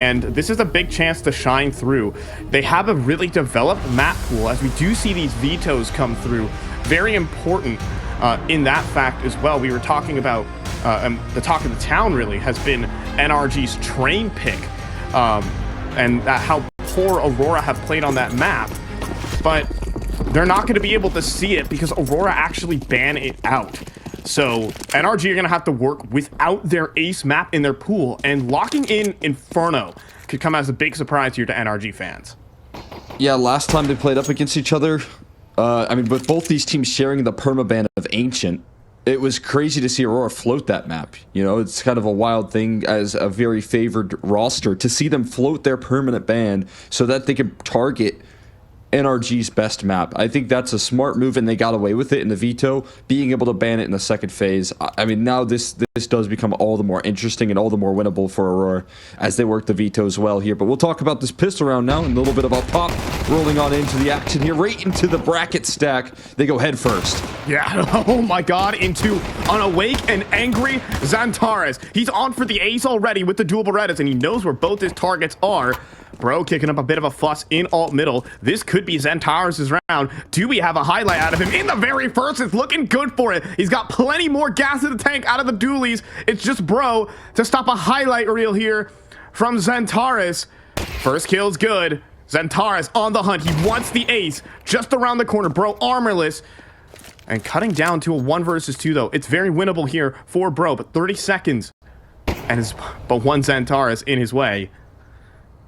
And this is a big chance to shine through. They have a really developed map pool, as we do see these vetoes come through. Very important in that fact as well. We were talking about, the talk of the town really has been NRG's train pick, and how poor Aurora have played on that map. But they're not going to be able to see it because Aurora actually banned it out. So NRG are going to have to work without their ace map in their pool, and locking in Inferno could come as a big surprise here to NRG fans. Yeah, last time they played up against each other, I mean, with both these teams sharing the permaban of Ancient, it was crazy to see Aurora float that map. You know, it's kind of a wild thing as a very favored roster to see them float their permanent ban so that they can target NRG's best map. I think that's a smart move, and they got away with it in the veto, being able to ban it in the second phase. I mean, now this does become all the more interesting and all the more winnable for Aurora as they work the vetoes well here. But we'll talk about this pistol round now and a little bit about Pop rolling on into the action here, right into the bracket stack. They go head first. Yeah, oh my god, into an awake and angry Xantares. He's on for the ace already with the dual Berettas, and he knows where both his targets are. Bro kicking up a bit of a fuss in alt middle. This could be Xantares' round. Do we have a highlight out of him in the very first? It's looking good for it. He's got plenty more gas in the tank out of the dualies. It's just Bro to stop a highlight reel here from Xantares. First kill's good. Xantares on the hunt. He wants the ace just around the corner. Bro armorless. And cutting down to a 1 versus 2 though. It's very winnable here for Bro, but 30 seconds. And but one Xantares in his way.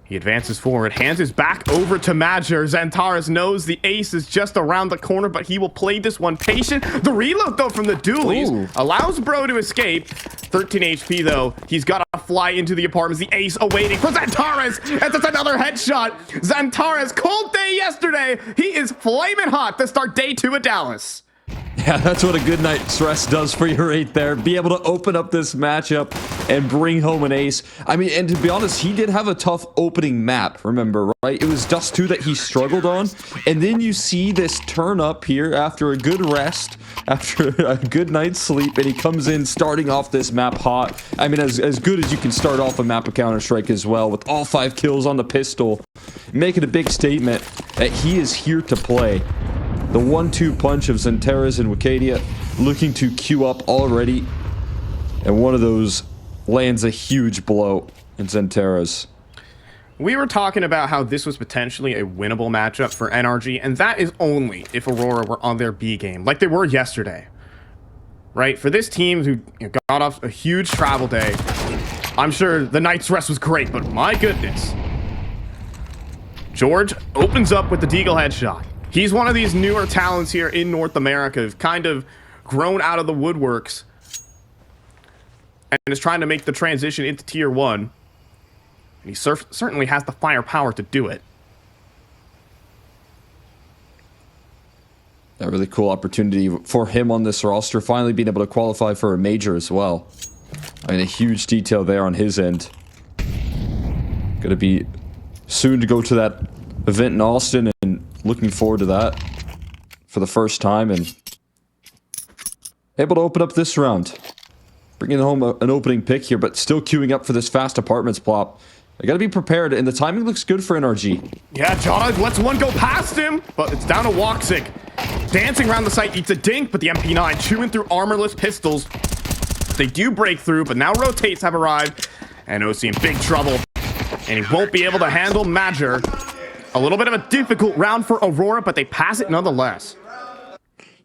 He advances forward, hands his back over to Major. Xantares knows the ace is just around the corner, but he will play this one patient. The reload, though, from the dualies allows Bro to escape. 13 HP, though. He's got to fly into the apartments. The ace awaiting for Xantares. And that's another headshot. Xantares, cold day yesterday. He is flaming hot to start day 2 at Dallas. Yeah, that's what a good night's rest does for you right there. Be able to open up this matchup and bring home an ace. I mean, and to be honest, he did have a tough opening map, remember, right? It was Dust 2 that he struggled on. And then you see this turn up here after a good rest, after a good night's sleep, and he comes in starting off this map hot. I mean, as good as you can start off a map of Counter-Strike as well, with all 5 kills on the pistol, making a big statement that he is here to play. The 1-2 punch of Xantares and Wicadia looking to queue up already. And one of those lands a huge blow in Xantares. We were talking about how this was potentially a winnable matchup for NRG, and that is only if Aurora were on their B game, like they were yesterday. Right? For this team who got off a huge travel day, I'm sure the night's rest was great, but my goodness. George opens up with the Deagle headshot. He's one of these newer talents here in North America, who've kind of grown out of the woodworks and is trying to make the transition into Tier 1. And he certainly has the firepower to do it. A really cool opportunity for him on this roster, finally being able to qualify for a major as well. I mean, a huge detail there on his end. Gonna be soon to go to that event in Austin, and looking forward to that for the first time, and able to open up this round. Bringing home an opening pick here, but still queuing up for this fast apartments plop. I gotta be prepared, and the timing looks good for NRG. Yeah, Jog lets one go past him, but it's down to Woxic. Dancing around the site, eats a dink, but the MP9 chewing through armorless pistols. They do break through, but now rotates have arrived, and OC in big trouble, and he won't be able to handle Major. A little bit of a difficult round for Aurora, but they pass it nonetheless.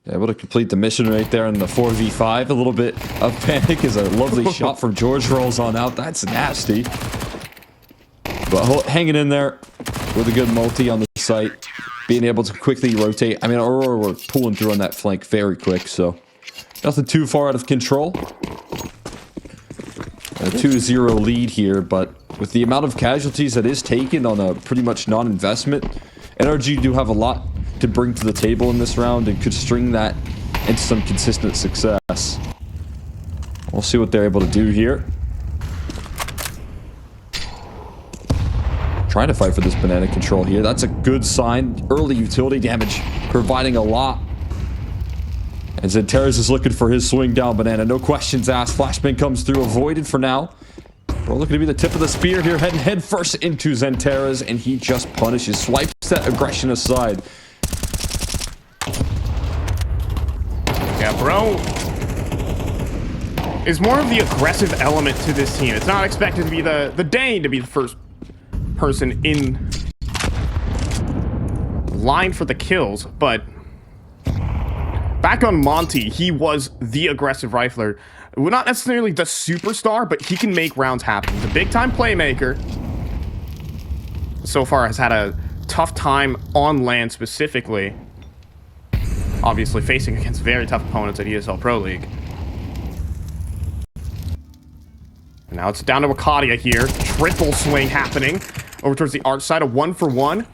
Able to complete the mission right there in the 4v5. A little bit of panic as a lovely shot from George rolls on out. That's nasty. But hanging in there with a good multi on the site. Being able to quickly rotate. I mean, Aurora were pulling through on that flank very quick, so nothing too far out of control. A 2-0 lead here, but with the amount of casualties that is taken on a pretty much non-investment, NRG do have a lot to bring to the table in this round and could string that into some consistent success. We'll see what they're able to do here. Trying to fight for this banana control here. That's a good sign. Early utility damage providing a lot. And Xantares is looking for his swing down banana. No questions asked. Flashbang comes through, avoided for now. We're looking to be the tip of the spear here, heading head first into Xantares, and he just punishes, swipes that aggression aside. Yeah, bro is more of the aggressive element to this team. It's not expected to be the Dane to be the first person in line for the kills, but back on Monty, he was the aggressive rifler. Well, not necessarily the superstar, but he can make rounds happen. He's a big-time playmaker. So far has had a tough time on land specifically. Obviously facing against very tough opponents at ESL Pro League. And now it's down to Wakadia here. Triple swing happening over towards the arch side. A 1-for-1.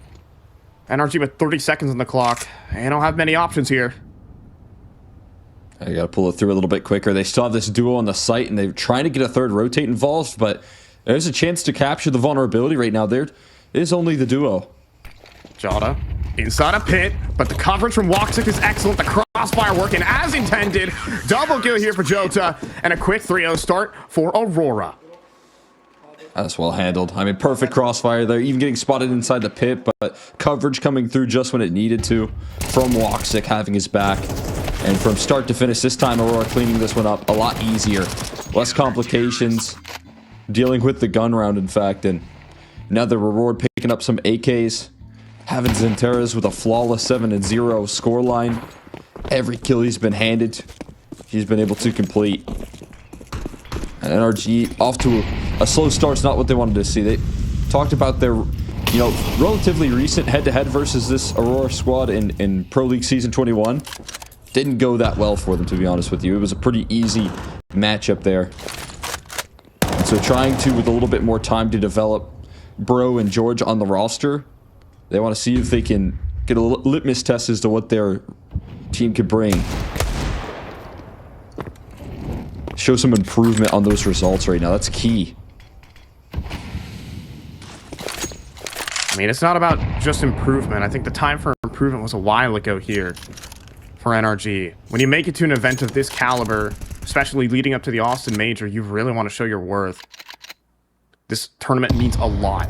NRG with 30 seconds on the clock. They don't have many options here. I gotta pull it through a little bit quicker. They still have this duo on the site, and they're trying to get a third rotate involved, but there's a chance to capture the vulnerability right now. There is only the duo. Jota inside a pit, but the coverage from Woxic is excellent. The crossfire working as intended. Double kill here for Jota, and a quick 3-0 start for Aurora. That's well handled. I mean, perfect crossfire there, even getting spotted inside the pit, but coverage coming through just when it needed to from Woxic having his back. And from start to finish, this time Aurora cleaning this one up a lot easier. Less complications. Dealing with the gun round, in fact. And another reward picking up some AKs. Having Xantares with a flawless 7-0 scoreline. Every kill he's been handed, he's been able to complete. And NRG off to a slow start's not what they wanted to see. They talked about their, relatively recent head-to-head versus this Aurora squad in Pro League Season 21. Didn't go that well for them, to be honest with you. It was a pretty easy matchup there. And so trying to, with a little bit more time to develop Bro and George on the roster, they want to see if they can get a litmus test as to what their team could bring. Show some improvement on those results right now. That's key. I mean, it's not about just improvement. I think the time for improvement was a while ago here for NRG. When you make it to an event of this caliber, especially leading up to the Austin Major, you really want to show your worth. This tournament means a lot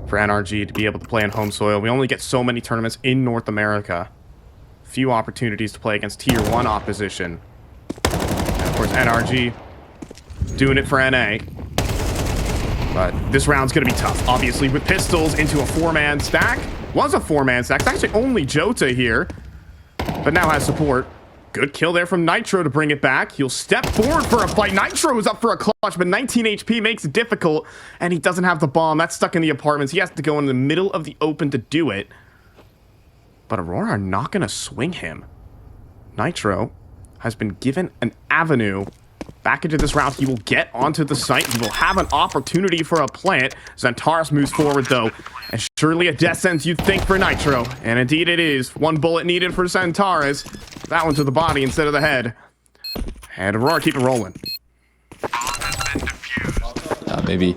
for NRG to be able to play on home soil. We only get so many tournaments in North America. Few opportunities to play against Tier 1 opposition. And of course, NRG doing it for NA. But this round's going to be tough. Obviously, with pistols into a 4-man stack. Was a 4-man stack. It's actually only Jota here, but now has support. Good kill there from Nitro to bring it back. He'll step forward for a fight. Nitro is up for a clutch, but 19 HP makes it difficult, and he doesn't have the bomb. That's stuck in the apartments. He has to go in the middle of the open to do it. But Aurora are not going to swing him. Nitro has been given an avenue back into this round. He will get onto the site. He will have an opportunity for a plant. Xantares moves forward, though, and surely a death sentence you'd think for Nitro. And indeed it is. One bullet needed for Xantares. That one to the body instead of the head. And Aurora keep it rolling. Maybe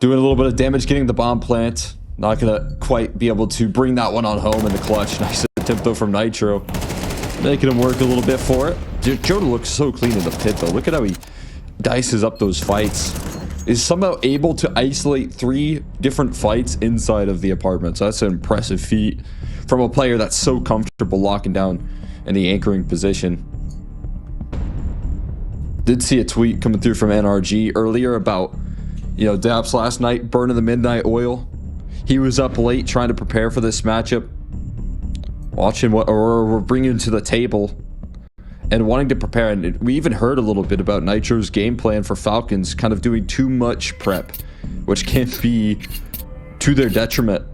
doing a little bit of damage, getting the bomb plant. Not going to quite be able to bring that one on home in the clutch. Nice attempt, though, from Nitro. Making him work a little bit for it. Jota looks so clean in the pit, though. Look at how he dices up those fights. Is somehow able to isolate 3 different fights inside of the apartments. That's an impressive feat from a player that's so comfortable locking down in the anchoring position. Did see a tweet coming through from NRG earlier about, Daps last night burning the midnight oil. He was up late trying to prepare for this matchup. Watching what Aurora were bringing to the table and wanting to prepare. And we even heard a little bit about Nitro's game plan for Falcons kind of doing too much prep, which can be to their detriment.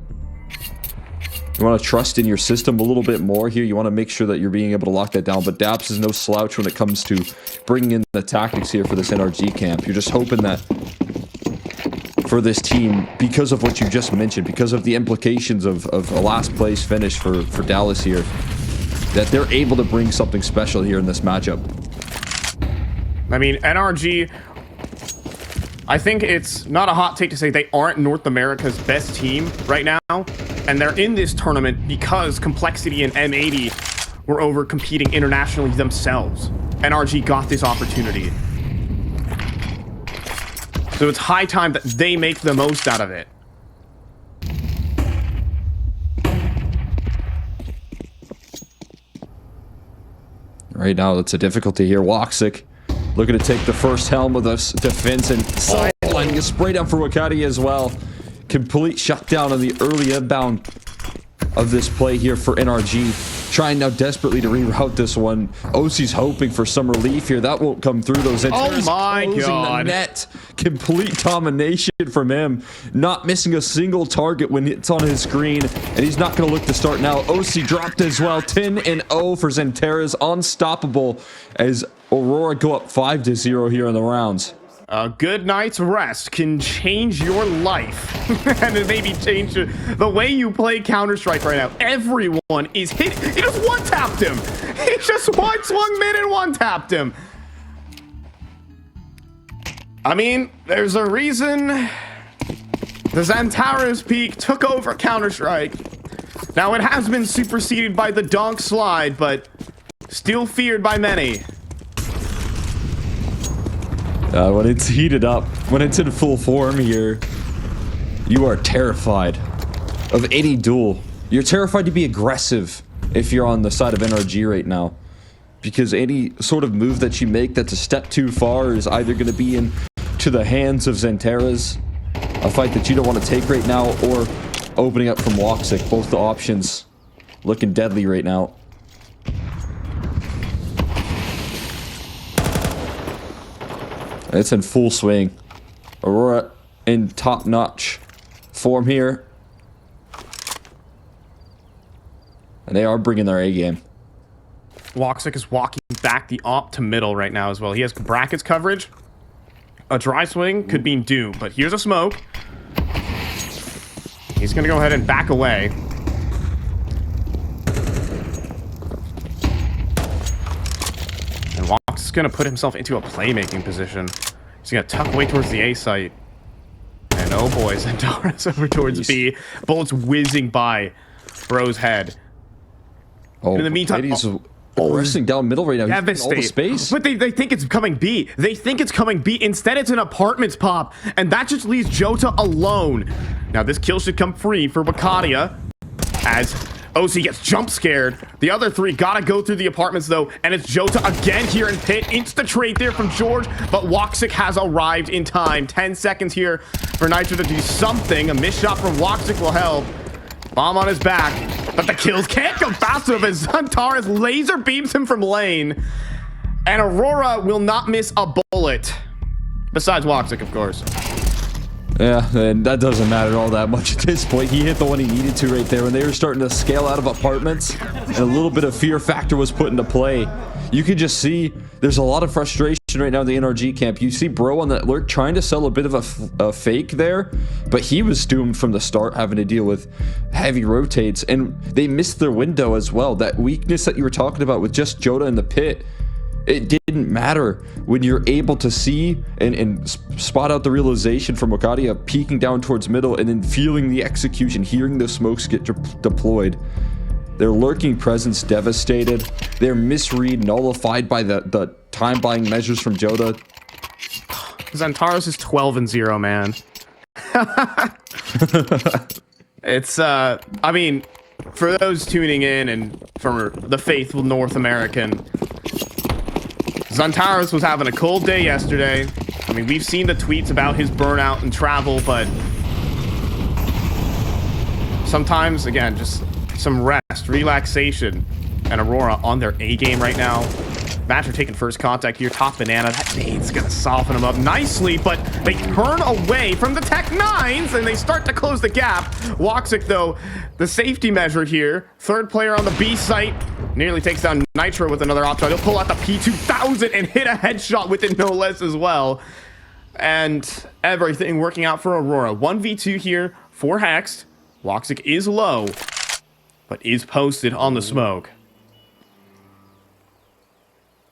You want to trust in your system a little bit more here. You want to make sure that you're being able to lock that down. But Daps is no slouch when it comes to bringing in the tactics here for this NRG camp. You're just hoping that for this team, because of what you just mentioned, because of the implications of a last place finish for Dallas here, that they're able to bring something special here in this matchup. I mean, NRG, I think it's not a hot take to say they aren't North America's best team right now, and they're in this tournament because Complexity and M80 were over competing internationally themselves. NRG got this opportunity. So it's high time that they make the most out of it. Right now, it's a difficulty here. Woxic looking to take the first helm of this defense and sidelining a spray down for Wakati as well. Complete shutdown on the early inbound of this play here for NRG. Trying now desperately to reroute this one. OC's hoping for some relief here. That won't come through those. Oh my God. The net. Complete domination from him. Not missing a single target when it's on his screen. And he's not going to look to start now. OC dropped as well. 10-0 for Xanterras. Unstoppable as Aurora go up 5-0 here in the rounds. A good night's rest can change your life and it maybe change the way you play Counter-Strike right now. Everyone is hit. He just one-tapped him. He just swung mid and one-tapped him. I mean, there's a reason the Xanterras peak took over Counter-Strike. Now, it has been superseded by the Donk Slide, but still feared by many. When it's heated up, when it's in full form here, you are terrified of any duel. You're terrified to be aggressive if you're on the side of NRG right now. Because any sort of move that you make that's a step too far is either going to be into the hands of Xanterras, a fight that you don't want to take right now, or opening up from Woxic. Both the options looking deadly right now. It's in full swing. Aurora in top-notch form here. And they are bringing their A game. Woxic is walking back the op to middle right now as well. He has brackets coverage. A dry swing could mean doom, but here's a smoke. He's going to go ahead and back away. And Woxic's going to put himself into a playmaking position. He's going to tuck away towards the A site. And oh boy, Xanterras over towards B. Bullets whizzing by Bro's head. Oh, in the meantime, resting down middle right now. Devastated. All the space. But they think it's coming B. They think it's coming B. Instead, it's an apartments pop. And that just leaves Jota alone. Now, this kill should come free for Wakadia as OC gets jump scared. The other three gotta go through the apartments, though. And it's Jota again here in pit. Insta trade there from George. But Woxic has arrived in time. 10 seconds here for Nitro to do something. A missed shot from Woxic will help. Bomb on his back, but the kills can't come fast enough as Xanterras laser beams him from lane. And Aurora will not miss a bullet. Besides Woxic, of course. Yeah, and that doesn't matter all that much at this point. He hit the one he needed to right there when they were starting to scale out of apartments. And a little bit of fear factor was put into play. You can just see there's a lot of frustration right now in the NRG camp. You see Bro on that lurk trying to sell a bit of a fake there, but he was doomed from the start, having to deal with heavy rotates, and they missed their window as well. That weakness that you were talking about with just Jota in the pit, it didn't matter when you're able to see and spot out the realization from Wakadia peeking down towards middle and then feeling the execution, hearing the smokes get deployed. Their lurking presence devastated. Their misread nullified by the time buying measures from Jota. Xanterras is 12-0, man. It's, I mean, for those tuning in and for the faithful North American, Xanterras was having a cold day yesterday. I mean, we've seen the tweets about his burnout and travel, but sometimes, again, just some rest, relaxation, and Aurora on their A game right now. Matcher taking first contact here, top banana. That nade's gonna soften them up nicely, but they turn away from the Tech 9s and they start to close the gap. Woxic, though, the safety measure here. Third player on the B site nearly takes down Nitro with another op shot. He'll pull out the P2000 and hit a headshot with it no less as well. And everything working out for Aurora. 1v2 here for Hexed. Woxic is low, but is posted on the smoke.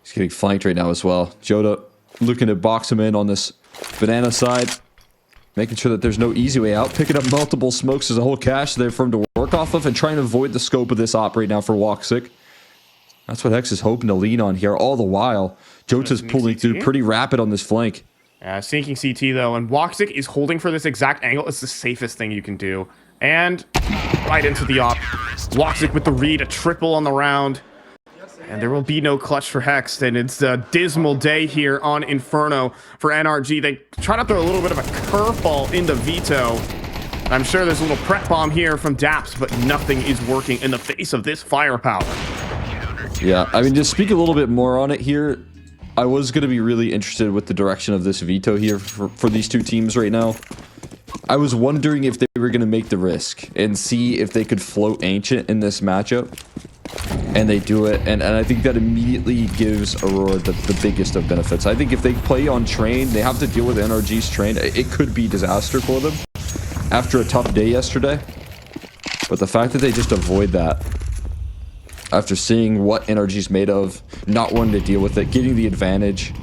He's getting flanked right now as well. Jota looking to box him in on this banana side. Making sure that there's no easy way out. Picking up multiple smokes as a whole cache there for him to work off of and trying to avoid the scope of this op right now for Woxic. That's what Hex is hoping to lean on here. All the while, Jota's pulling through pretty rapid on this flank. Sinking CT though, and Woxic is holding for this exact angle. It's the safest thing you can do. And right into the op. Woxic with the read, a triple on the round. And there will be no clutch for Hex, and it's a dismal day here on Inferno for NRG. They try to throw a little bit of a curveball into Vito. I'm sure there's a little prep bomb here from Daps, but nothing is working in the face of this firepower. Yeah, I mean, to speak a little bit more on it here, I was going to be really interested with the direction of this Vito here for these two teams right now. I was wondering if they were going to make the risk and see if they could float Ancient in this matchup. And they do it, and I think that immediately gives Aurora the biggest of benefits. I think if they play on Train, they have to deal with NRG's Train. It could be disaster for them after a tough day yesterday. But the fact that they just avoid that, after seeing what NRG's made of, not wanting to deal with it, getting the advantage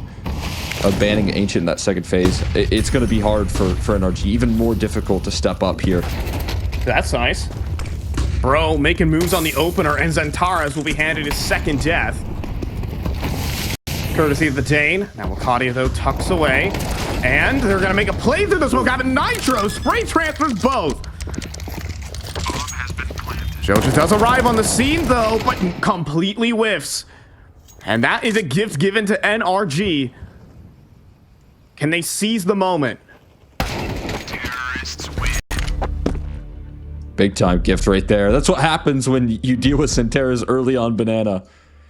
of banning Ancient in that second phase, it's going to be hard for NRG, even more difficult to step up here. That's nice. Bro making moves on the opener, and Xantares will be handed his second death. Courtesy of the Dane. Now Wakadia, though, tucks away. And they're going to make a play through the smoke out of Nitro. Spray transfers both. Jojo does arrive on the scene, though, but completely whiffs. And that is a gift given to NRG. Can they seize the moment? Big time gift right there. That's what happens when you deal with Xantares early on Banana.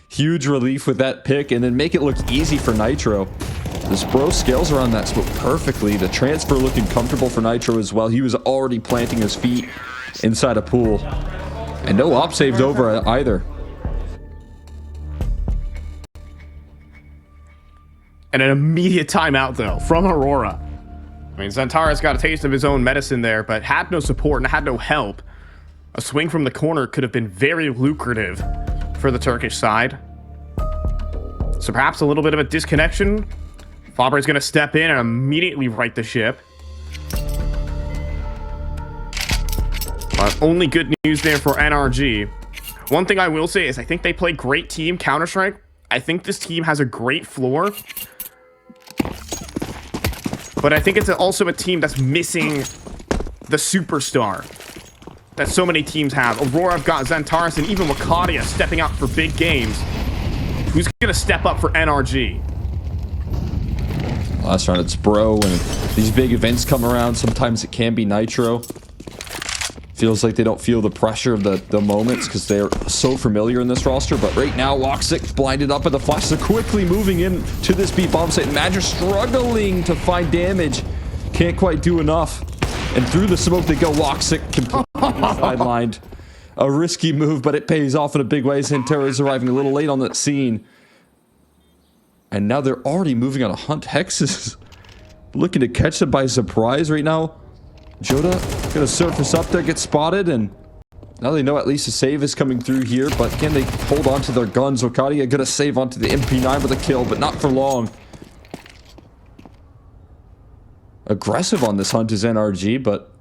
Huge relief with that pick, and then make it look easy for Nitro. This bro scales around that smoke perfectly. The transfer looking comfortable for Nitro as well. He was already planting his feet inside a pool. And no op saved over either. And an immediate timeout, though, from Aurora. I mean, Xantares got a taste of his own medicine there, but had no support and had no help. A swing from the corner could have been very lucrative for the Turkish side. So perhaps a little bit of a disconnection. Fabre's going to step in and immediately right the ship. But only good news there for NRG. One thing I will say is I think they play great team Counter-Strike. I think this team has a great floor. But I think it's also a team that's missing the superstar that so many teams have. Aurora have got Xantares and even Wakadia stepping out for big games. Who's going to step up for NRG? Last round it's Bro, and these big events come around. Sometimes it can be Nitro. Feels like they don't feel the pressure of the moments because they're so familiar in this roster. But right now, Woxic blinded up at the flash. They're quickly moving in to this B bomb site. Magic struggling to find damage. Can't quite do enough. And through the smoke they go. Woxic completely sidelined. A risky move, but it pays off in a big way. Xantares is arriving a little late on that scene. And now they're already moving on a hunt. Hex is looking to catch them by surprise right now. Joda gonna surface up there, get spotted, and now they know at least a save is coming through here, but can they hold on to their guns? Wakadia gonna save onto the MP9 with a kill, but not for long. Aggressive on this hunt is NRG, but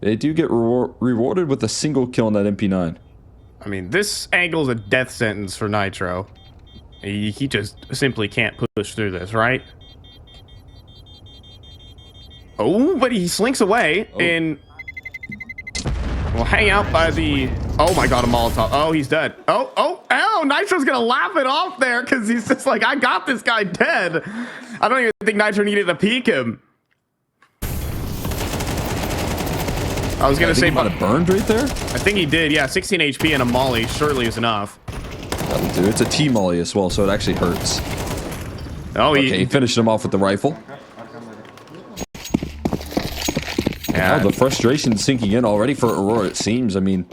they do get rewarded with a single kill on that MP9. I mean, this angle is a death sentence for Nitro. He just simply can't push through this, right? Oh, but he slinks away and will hang out by the... Oh my god, a Molotov. Oh, he's dead. Oh, Nitro's gonna laugh it off there because he's just like, I got this guy dead. I don't even think Nitro needed to peek him. I was gonna say... He might have burned right there? I think he did, yeah. 16 HP and a molly surely is enough. That'll do. It's a T-molly as well, so it actually hurts. Oh, okay, he finished him off with the rifle. Yeah. Oh, the frustration sinking in already for Aurora, it seems. I mean,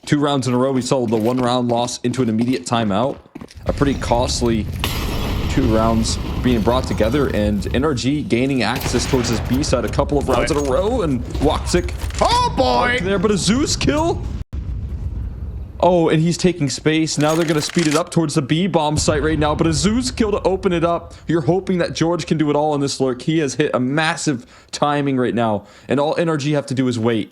2 rounds in a row, we saw the 1 round loss into an immediate timeout. A pretty costly 2 rounds being brought together, and NRG gaining access towards his B side a couple of rounds in a row, and Woxic. Oh boy! There, but a Zeus kill? Oh, and he's taking space. Now they're going to speed it up towards the B-bomb site right now, but a Zeus kill to open it up. You're hoping that George can do it all in this lurk. He has hit a massive timing right now, and all NRG have to do is wait.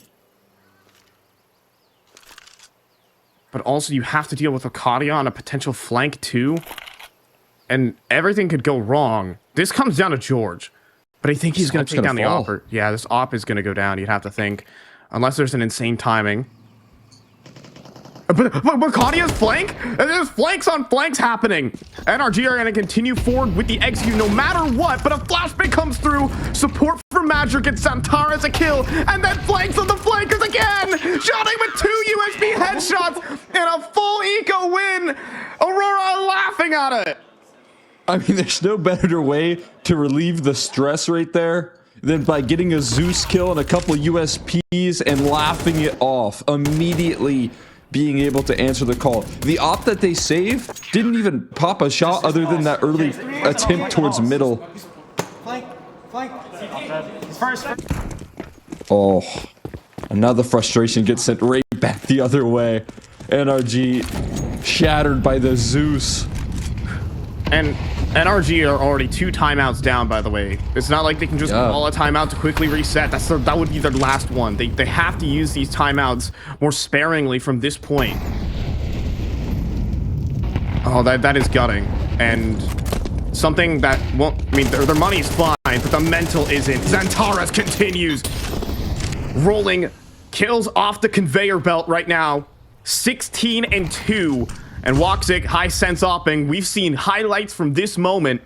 But also, you have to deal with Wakadia on a potential flank too, and everything could go wrong. This comes down to George. But I think he's going to take down the fall. op. Yeah, this op is going to go down, you'd have to think. Unless there's an insane timing. But Claudia's flank? There's flanks on flanks happening. NRG are going to continue forward with the execute no matter what, but a flashbang comes through. Support for Magic and Xantares a kill, and then flanks on the flankers again. Shotting with 2 USB headshots and a full eco win. Aurora laughing at it. I mean, there's no better way to relieve the stress right there than by getting a Zeus kill and a couple of USPs and laughing it off immediately. Being able to answer the call. The op that they saved didn't even pop a shot other than that early attempt towards middle. Oh, another frustration gets sent right back the other way. NRG shattered by the Zeus. And NRG are already 2 timeouts down, by the way. It's not like they can just call a timeout to quickly reset. That would be their last one. They have to use these timeouts more sparingly from this point. Oh, that is gutting. And something that won't... I mean, their money's fine, but the mental isn't. Xantares continues. Rolling kills off the conveyor belt right now. 16-2. And Woxic, high sense opping. We've seen highlights from this moment.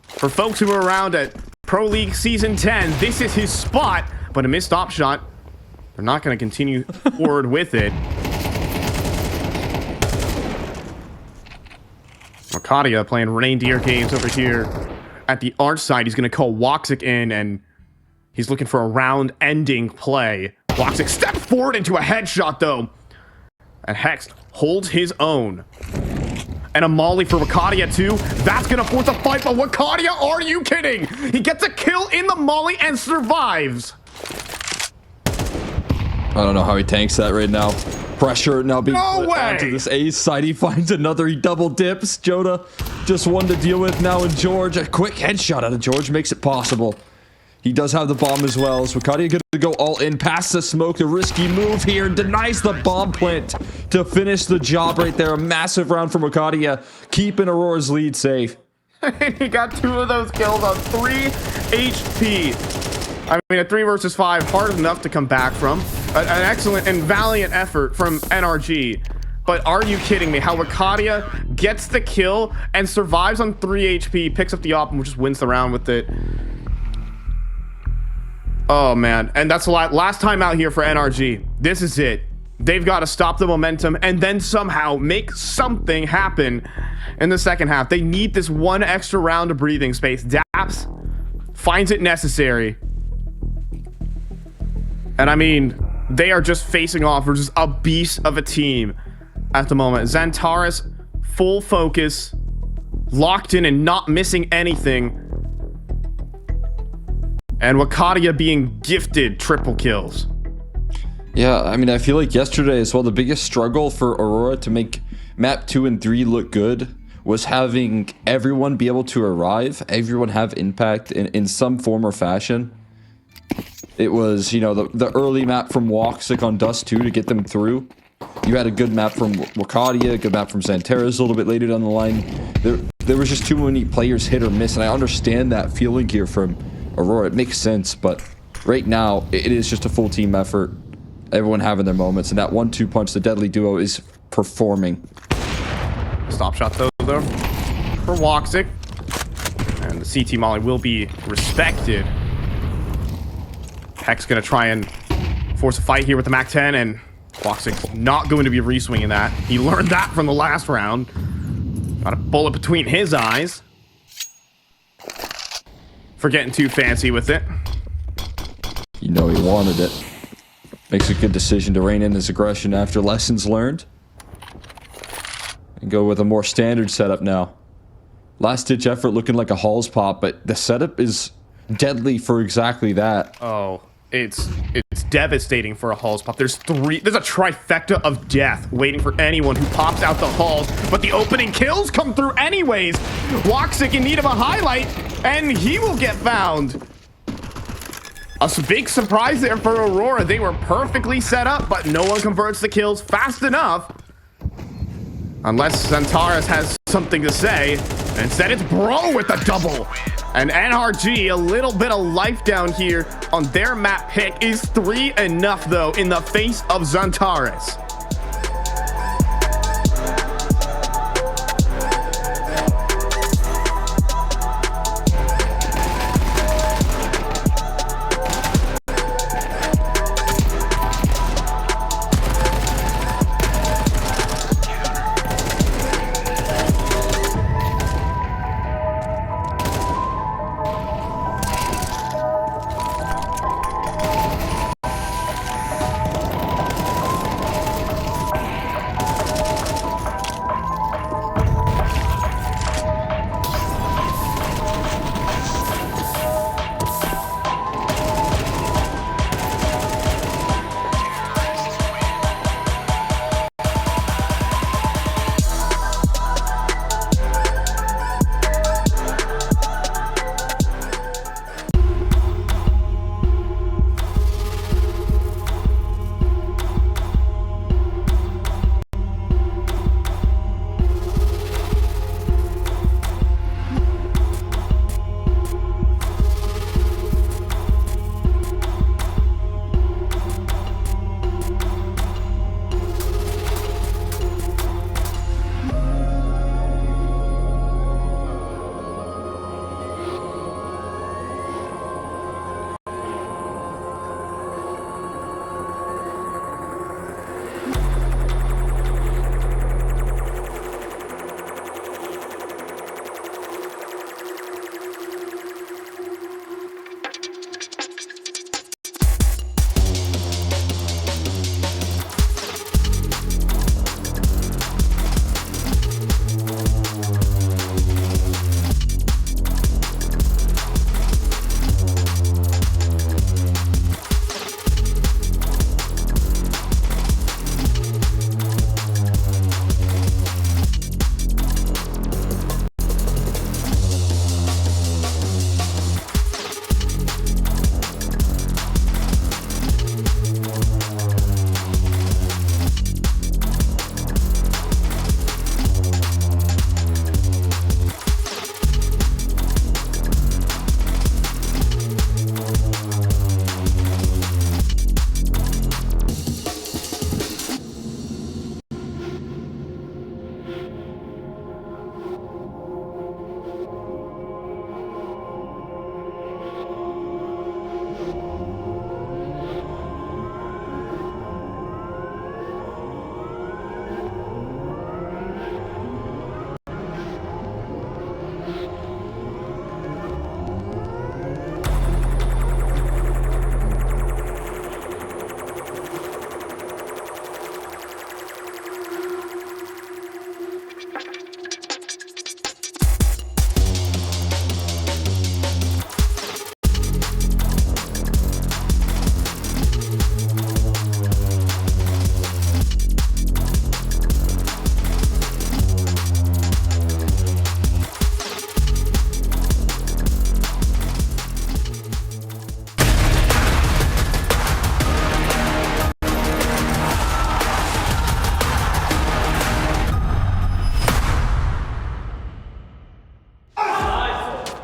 For folks who were around at Pro League Season 10, this is his spot, but a missed op shot. They're not going to continue forward with it. Arcadia playing reindeer games over here at the arch side. He's going to call Woxic in, and he's looking for a round-ending play. Woxic steps forward into a headshot, though. And Hex holds his own. And a molly for Wakadia too. That's gonna force a fight, but Wakadia, are you kidding? He gets a kill in the molly and survives. I don't know how he tanks that right now. Pressure now being put onto this A side. He finds another, he double dips. Joda just one to deal with now, and George, a quick headshot out of George makes it possible. He does have the bomb as well. So Wakadia going to go all in, past the smoke. A risky move here, denies the bomb plant to finish the job right there. A massive round from Wakadia, keeping Aurora's lead safe. He got 2 of those kills on 3 HP. I mean, a 3 versus 5, hard enough to come back from. An excellent and valiant effort from NRG. But are you kidding me? How Wakadia gets the kill and survives on 3 HP, picks up the op and just wins the round with it. Oh, man. And that's the last time out here for NRG. This is it. They've got to stop the momentum and then somehow make something happen in the second half. They need this 1 extra round of breathing space. Daps finds it necessary. And I mean, they are just facing off for just a beast of a team at the moment. Xantares, full focus, locked in and not missing anything. And Wakadia being gifted triple kills. Yeah, I mean, I feel like yesterday as well, the biggest struggle for Aurora to make map 2 and 3 look good was having everyone be able to arrive, everyone have impact in some form or fashion. It was, you know, the early map from Woxic on Dust 2 to get them through. You had a good map from Wakadia, a good map from Xantares a little bit later down the line. There was just too many players hit or miss, and I understand that feeling here from Aurora. It makes sense, but right now it is just a full team effort, everyone having their moments, and that 1-2 punch, the deadly duo, is performing. Stop shot though for Woxic, and the CT molly will be respected. Hex gonna try and force a fight here with the Mac 10, and Woxic's not going to be re-swinging that. He learned that from the last round. Got a bullet between his eyes for getting too fancy with it. You know he wanted it. Makes a good decision to rein in his aggression after lessons learned. And go with a more standard setup now. Last ditch effort looking like a Halls pop, but the setup is deadly for exactly that. Oh, it's devastating for a Halls pop. There's a trifecta of death waiting for anyone who pops out the Halls, but the opening kills come through anyways. Woxic in need of a highlight, and he will get found. A big surprise there for Aurora. They were perfectly set up, but no one converts the kills fast enough. Unless Xantares has something to say. Instead, it's Bro with the double. And NRG, a little bit of life down here on their map pick. Is 3 enough, though, in the face of Xantares?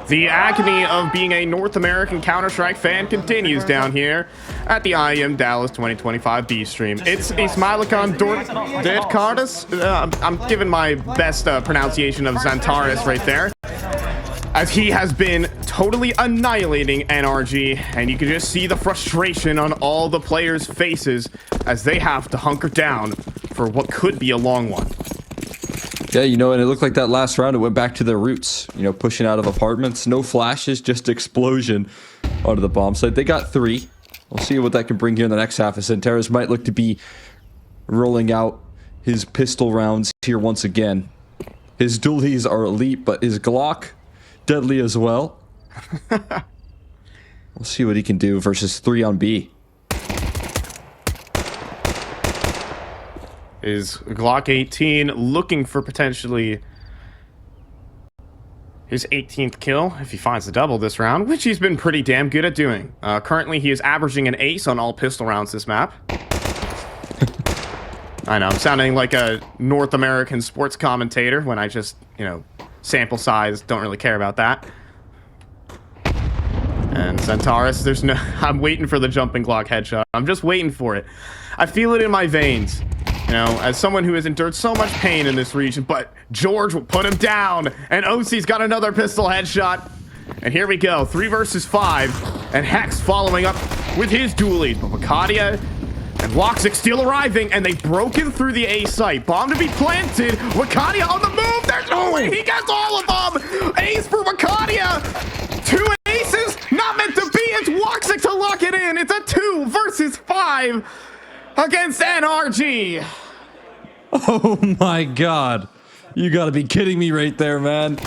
The agony of being a North American Counter-Strike fan continues down here at the IEM Dallas 2025 B stream. It's Ismailikon Dortkardas. I'm giving my best pronunciation of Xantares right there, as he has been totally annihilating NRG, and you can just see the frustration on all the players' faces as they have to hunker down for what could be a long one. Yeah, you know, and it looked like that last round, it went back to their roots. You know, pushing out of apartments, no flashes, just explosion onto the bomb site. They got 3. We'll see what that can bring here in the next half. As Xantares might look to be rolling out his pistol rounds here once again. His dualies are elite, but his Glock, deadly as well. We'll see what he can do versus 3 on B. Is Glock 18 looking for potentially his 18th kill if he finds the double this round, which he's been pretty damn good at doing. Currently, he is averaging an ace on all pistol rounds this map. I know, I'm sounding like a North American sports commentator when I just, you know, sample size, don't really care about that. And Zantares, there's no... I'm waiting for the jumping block headshot. I'm just waiting for it. I feel it in my veins. You know, as someone who has endured so much pain in this region, but George will put him down. And OC's got another pistol headshot. And here we go, 3 versus 5. And Hex following up with his dualies. But Wakadia and Woxic still arriving, and they've broken through the A site. Bomb to be planted. Wakadia on the move. There's no way he gets all of them. Ace for Wakadia. 2 aces, not meant to be. It's Woxic to lock it in. It's a 2 versus 5 against NRG. Oh my god. You gotta be kidding me right there, man.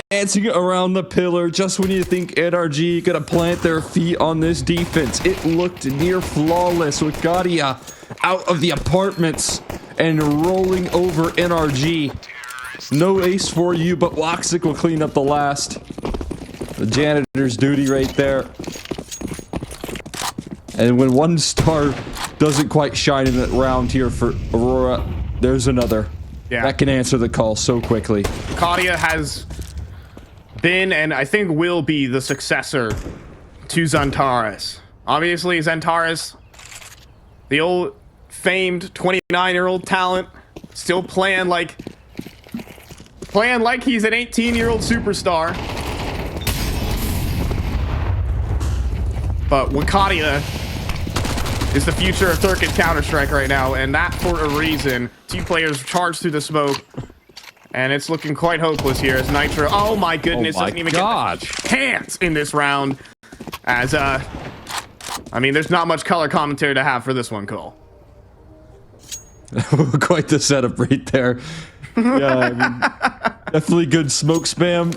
Dancing around the pillar just when you think NRG gonna plant their feet on this defense. It looked near flawless with Gadia out of the apartments and rolling over NRG. No ace for you, but Woxic will clean up the last. The janitor's duty right there. And when one star doesn't quite shine in that round here for Aurora, there's another. Yeah. That can answer the call so quickly. Wakadia has been, and I think will be, the successor to Zantares. Obviously, Zantares, the old famed 29-year-old talent, still playing like he's an 18-year-old superstar. But Wakadia is the future of Circuit Counter-Strike right now, and that for a reason. 2 players charge through the smoke, and it's looking quite hopeless here as Nitro, oh my goodness, doesn't even get a chance in this round. As, I mean, there's not much color commentary to have for this one, Cole. Quite the setup right there. Yeah, I mean, definitely good smoke spam.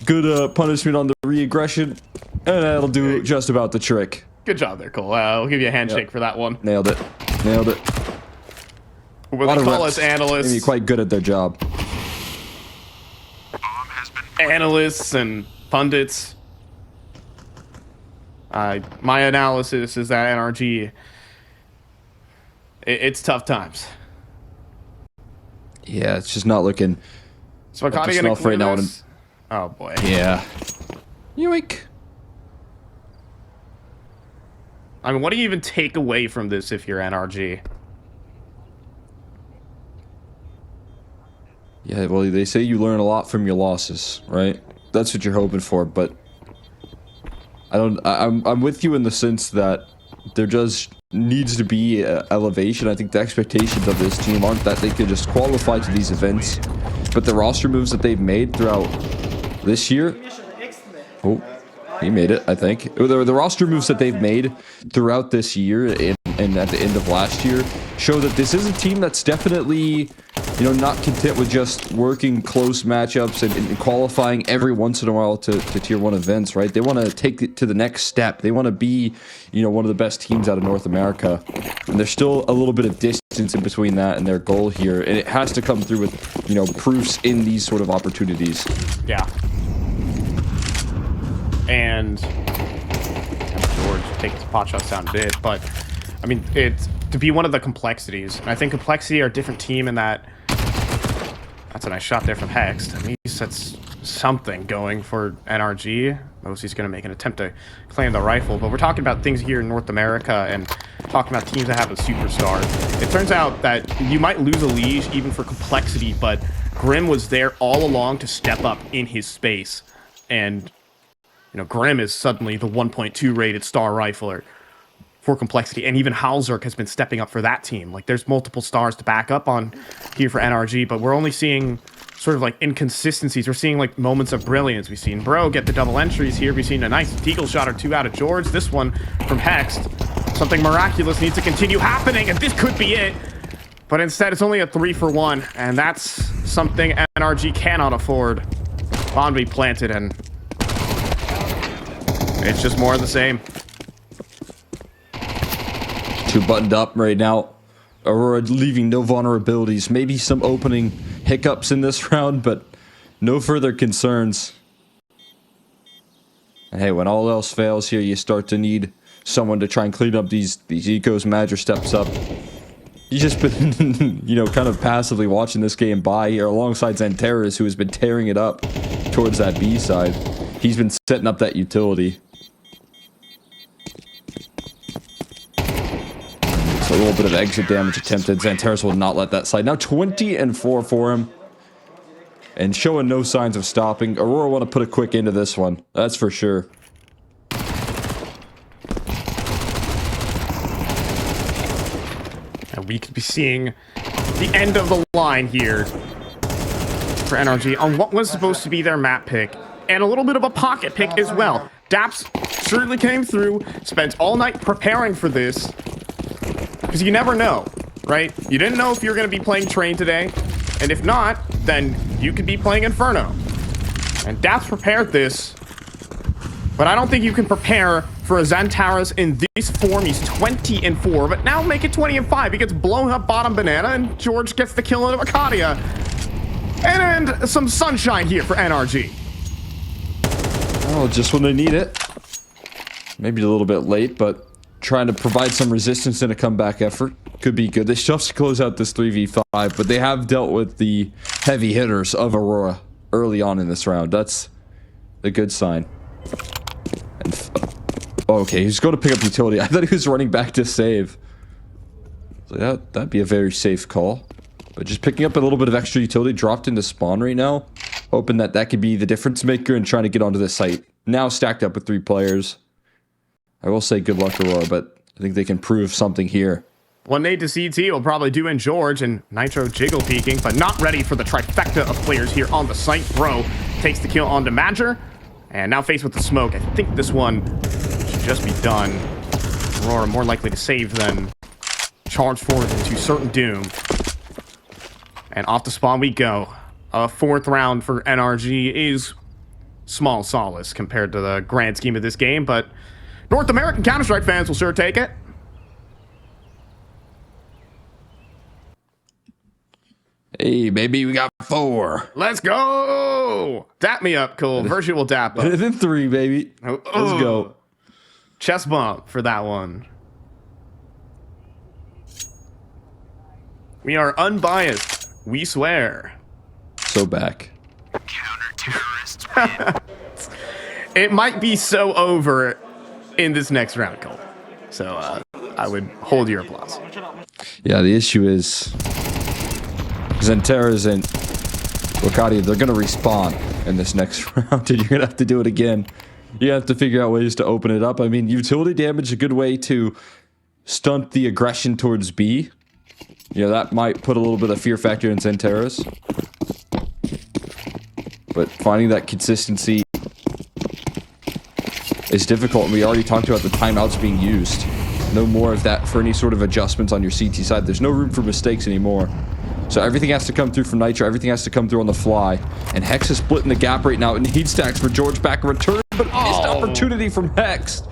Good punishment on the re-aggression, and that'll do just about the trick. Good job there, Cole. I'll give you a handshake for that one. Nailed it. Nailed it. What they call us analysts. Maybe quite good at their job. Analysts and pundits. My analysis is that NRG, it's tough times. Yeah, it's just not looking. So Wakadia gonna clear right this? Oh boy. Yeah. Yoink. I mean, what do you even take away from this if you're NRG? Yeah, well, they say you learn a lot from your losses, right? That's what you're hoping for, but I'm with you in the sense that there just needs to be elevation. I think the expectations of this team aren't that they could just qualify to these events, but the roster moves that they've made throughout this year. Oh, he made it, I think. The roster moves that they've made throughout this year and at the end of last year show that this is a team that's definitely, you know, not content with just working close matchups and qualifying every once in a while to tier 1 events, right? They want to take it to the next step. They want to be, you know, one of the best teams out of North America. And there's still a little bit of distance in between that and their goal here. And it has to come through with, you know, proofs in these sort of opportunities. Yeah. And George takes his pot shots down a bit, but I mean, it's to be one of the complexities. And I think complexity are a different team in that. That's a nice shot there from Hex. At least that's something going for NRG. Mosey's going to make an attempt to claim the rifle, but we're talking about things here in North America and talking about teams that have a superstar. It turns out that you might lose a Liege even for complexity, but Grim was there all along to step up in his space. And, you know, Grim is suddenly the 1.2 rated star rifler for complexity, and even Halzerk has been stepping up for that team. Like, there's multiple stars to back up on here for NRG, but we're only seeing sort of like inconsistencies. We're seeing like moments of brilliance. We've seen Bro get the double entries here. We've seen a nice deagle shot or 2 out of George. This one from Hex. Something miraculous needs to continue happening, and this could be it. But instead, it's only a 3-for-1, and that's something NRG cannot afford. Bomb be planted, and it's just more of the same. 2 buttoned up right now. Aurora leaving no vulnerabilities. Maybe some opening hiccups in this round, but no further concerns. Hey, when all else fails here, you start to need someone to try and clean up these ecos. Madger steps up. He's just been, you know, kind of passively watching this game by here alongside Zantares, who has been tearing it up towards that B side. He's been setting up that utility. little bit of exit damage attempted. Xantares will not let that slide. Now 20-4 for him. And showing no signs of stopping. Aurora want to put a quick end to this one. That's for sure. And we could be seeing the end of the line here for NRG on what was supposed to be their map pick. And a little bit of a pocket pick as well. Daps surely came through, spent all night preparing for this. Because you never know, right? You didn't know if you were going to be playing Train today. And if not, then you could be playing Inferno. And Daps prepared this. But I don't think you can prepare for a Xantares in this form. He's 20-4, but now make it 20-5. He gets blown up bottom banana, and George gets the kill into Acadia. And some sunshine here for NRG. Oh, just when they need it. Maybe a little bit late, but trying to provide some resistance in a comeback effort. Could be good. They still have to close out this 3v5, but they have dealt with the heavy hitters of Aurora early on in this round. That's a good sign. And okay, he's going to pick up utility. I thought he was running back to save. So that'd be a very safe call. But just picking up a little bit of extra utility, dropped into spawn right now. Hoping that that could be the difference maker and trying to get onto this site. Now stacked up with 3 players. I will say good luck, Aurora, but I think they can prove something here. One nade to CT will probably do in George, and Nitro jiggle peeking, but not ready for the trifecta of players here on the site. Bro takes the kill onto Madger, and now faced with the smoke. I think this one should just be done. Aurora more likely to save than charge forward into certain doom. And off the spawn we go. A 4th round for NRG is small solace compared to the grand scheme of this game, but North American Counter-Strike fans will sure take it. Hey, baby, we got 4. Let's go! Dap me up, Cole. Virtual dap up. And then 3, baby. Let's go. Chest bump for that one. We are unbiased. We swear. So back. Counter-terrorists win. It might be so over in this next round, Cole. So, I would hold your applause. Yeah, the issue is Xantares and Acadia, they're going to respawn in this next round, and you're going to have to do it again. You have to figure out ways to open it up. I mean, utility damage is a good way to stunt the aggression towards B. You know, that might put a little bit of fear factor in Xantares. But finding that consistency is difficult, and we already talked about the timeouts being used. No more of that for any sort of adjustments on your CT side. There's no room for mistakes anymore. So everything has to come through from Nitro. Everything has to come through on the fly. And Hex is splitting the gap right now. And need stacks for George back in return. But missed opportunity from Hex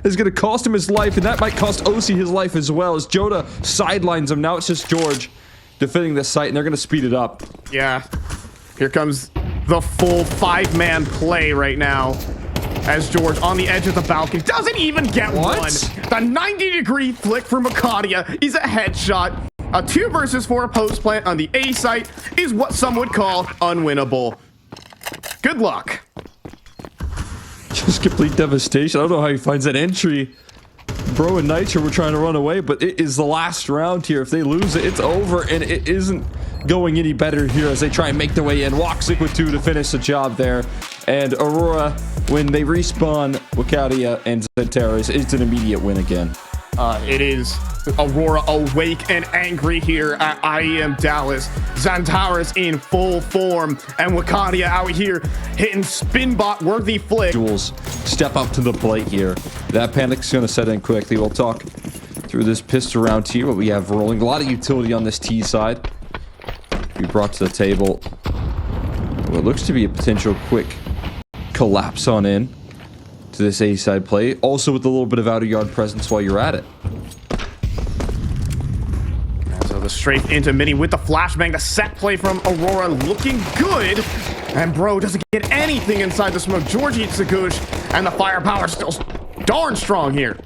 is going to cost him his life. And that might cost OC his life as well. As Joda sidelines him. Now it's just George defending this site. And they're going to speed it up. Yeah. Here comes the full 5-man play right now. As George on the edge of the balcony doesn't even get one. The 90-degree flick from Acadia is a headshot. A 2 versus 4 post plant on the A site is what some would call unwinnable. Good luck. Just complete devastation. I don't know how he finds that entry. Bro and Nitro were trying to run away, but it is the last round here. If they lose it, it's over, and it isn't going any better here as they try and make their way in. Woxic with 2 to finish the job there. And Aurora, when they respawn Acadia and Xantares, it's an immediate win again. It is Aurora awake and angry here at IEM Dallas. Xantares in full form, and Acadia out here hitting spinbot worthy flick. Jules, step up to the plate here. That panic's going to set in quickly. We'll talk through this pistol round here, what we have rolling. A lot of utility on this T side. We brought to the table what looks to be a potential quick collapse on in to this A side play. Also with a little bit of outer yard presence while you're at it. So the strafe into mini with the flashbang. The set play from Aurora looking good. And Bro doesn't get anything inside the smoke. George eats the goosh. And the firepower still darn strong here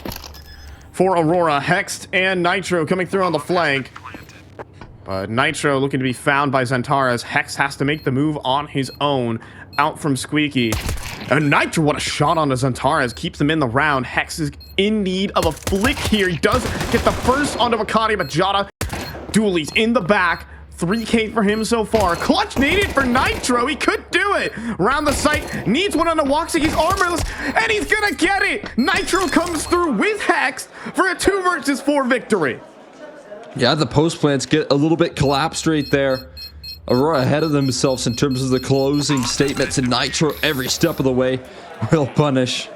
for Aurora. Hexed and Nitro coming through on the flank. But Nitro looking to be found by Xantares. Hex has to make the move on his own. Out from Squeaky. And Nitro, what a shot onto Xantares. Keeps them in the round. Hex is in need of a flick here. He does get the first onto Wakati, but Jada Dooley's in the back. 3K for him so far. Clutch needed for Nitro. He could do it. Around the site. Needs one on the Woxic. He's armorless. And he's going to get it. Nitro comes through with Hex for a 2 versus 4 victory. Yeah, the post plants get a little bit collapsed right there. Aurora ahead of themselves in terms of the closing statements, and Nitro every step of the way will punish.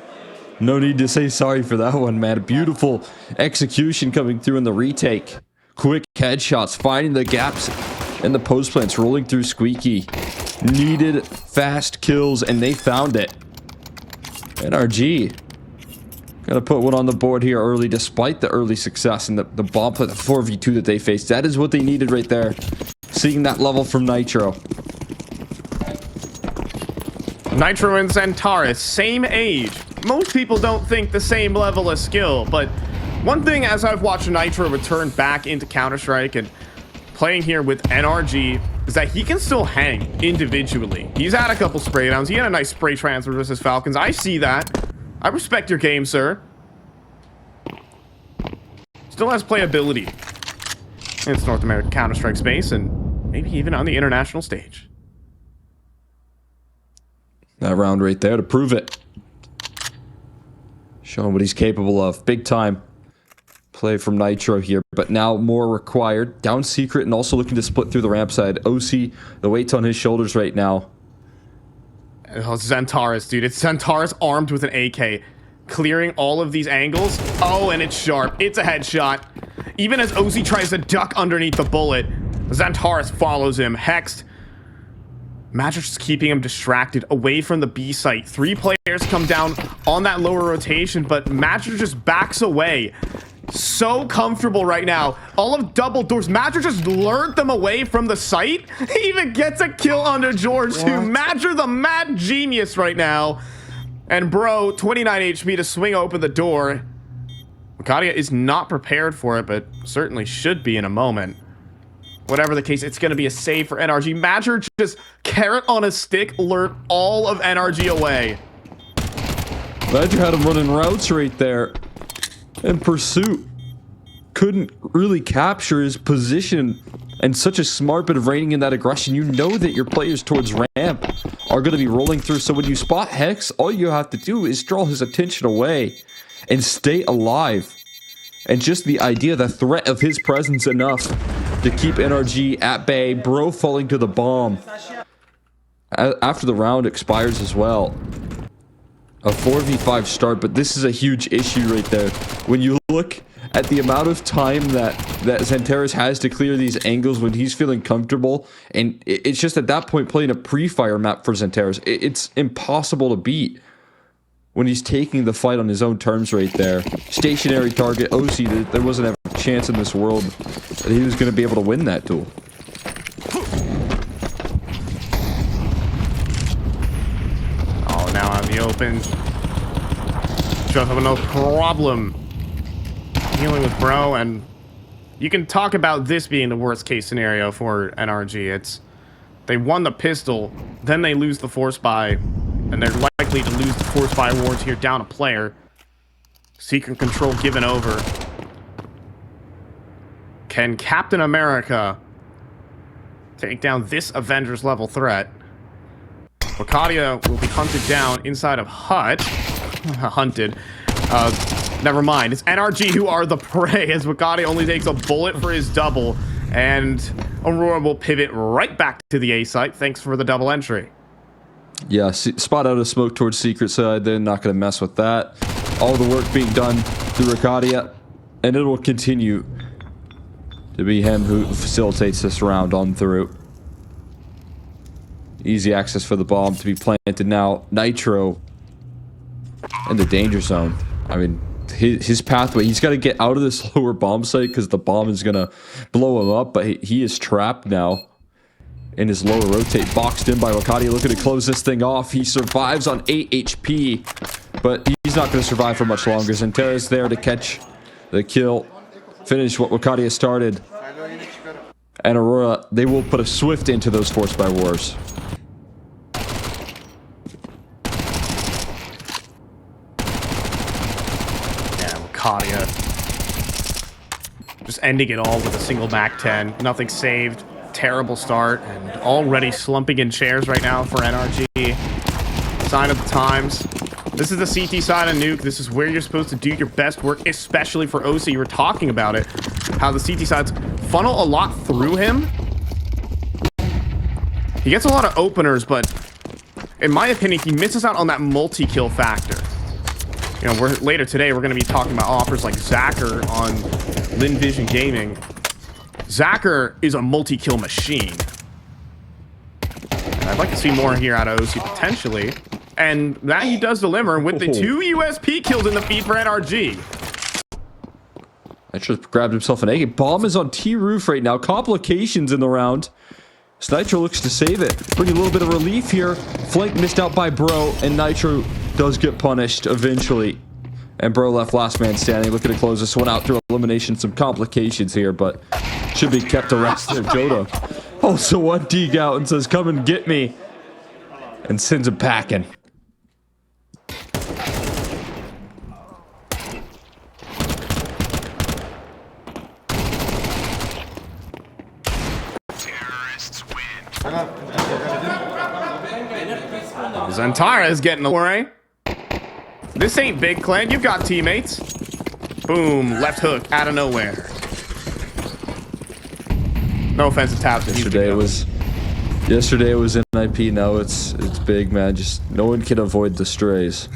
No need to say sorry for that one, man. Beautiful execution coming through in the retake. Quick headshots, finding the gaps in the post plants, rolling through Squeaky. Needed fast kills, and they found it. NRG gonna put one on the board here early, despite the early success and the bomb play, the 4v2 that they faced. That is what they needed right there. Seeing that level from Nitro. Nitro and Xantares, same age. Most people don't think the same level of skill, but one thing as I've watched Nitro return back into Counter-Strike and playing here with NRG is that he can still hang individually. He's had a couple spray downs. He had a nice spray transfer versus Falcons. I see that. I respect your game, sir. Still has playability in its North American Counter-Strike space and maybe even on the international stage. That round right there to prove it. Showing what he's capable of. Big time play from Nitro here, but now more required. Down secret and also looking to split through the ramp side. OC, the weight's on his shoulders right now. Oh, Xantares, dude. It's Xantares armed with an AK. Clearing all of these angles. Oh, and it's sharp. It's a headshot. Even as OC tries to duck underneath the bullet, Xantares follows him. Hexed. Magic is keeping him distracted away from the B site. 3 players come down on that lower rotation, but Magic just backs away. So comfortable right now. All of double doors. Magic just lured them away from the site. He even gets a kill under George too. Magic the mad genius right now. And bro, 29 HP to swing open the door. Makadia is not prepared for it, but certainly should be in a moment. Whatever the case, it's going to be a save for NRG. Magic just carrot on a stick, lured all of NRG away. Magic had him running routes right there. In pursuit, couldn't really capture his position, and such a smart bit of reining in that aggression. You know that your players towards ramp are going to be rolling through, so when you spot Hex, all you have to do is draw his attention away and stay alive. And just the idea, the threat of his presence enough to keep NRG at bay. Bro falling to the bomb after the round expires as well. A 4v5 start, but this is a huge issue right there. When you look at the amount of time that Xantares has to clear these angles when he's feeling comfortable, and it's just at that point playing a pre-fire map for Xantares. It's impossible to beat when he's taking the fight on his own terms right there. Stationary target, OC, there wasn't ever a chance in this world that he was going to be able to win that duel. Now out in the open. Just have no problem dealing with Bro, and you can talk about this being the worst case scenario for NRG. It's they won the pistol, then they lose the force buy, and they're likely to lose the force buy awards here down a player. Secret control given over. Can Captain America take down this Avengers level threat? Wakadia will be hunted down inside of Hut. Hunted. Never mind. It's NRG who are the prey, as Wakadia only takes a bullet for his double. And Aurora will pivot right back to the A site. Thanks for the double entry. Yeah, spot out a smoke towards secret side. They're not going to mess with that. All the work being done through Wakadia. And it will continue to be him who facilitates this round on through. Easy access for the bomb to be planted now. Nitro in the danger zone. I mean, his pathway, he's got to get out of this lower bomb site because the bomb is going to blow him up, but he is trapped now in his lower rotate. Boxed in by Wakadia, looking to close this thing off. He survives on 8 HP, but he's not going to survive for much longer. Xantares there to catch the kill, finish what Wakadia started. And Aurora, they will put a swift into those force by wars. Kadia. Just ending it all with a single Mac 10. Nothing saved. Terrible start. And already slumping in chairs right now for NRG. Sign of the times. This is the CT side of Nuke. This is where you're supposed to do your best work, especially for OC. You were talking about it. How the CT sides funnel a lot through him. He gets a lot of openers, but in my opinion, he misses out on that multi-kill factor. You know, later today, we're going to be talking about offers like Zacher on Lin Vision Gaming. Zacher is a multi-kill machine. And I'd like to see more here out of OC potentially. And that he does deliver with the 2 USP kills in the feed for NRG. Nitro grabbed himself an egg. Bomb is on T-Roof right now. Complications in the round. Nitro looks to save it. Bring a little bit of relief here. Flank missed out by Bro, and Nitro does get punished eventually. And Bro left last man standing. Looking to close this one out through elimination. Some complications here, but should be kept arrested. Jodo also one dig out and says, "Come and get me," and sends him packing. Zantara is getting a worry. This ain't big clan. You've got teammates. Boom. Left hook out of nowhere. No offense to Taps. Yesterday it was NIP. Now it's big, man. Just no one can avoid the strays.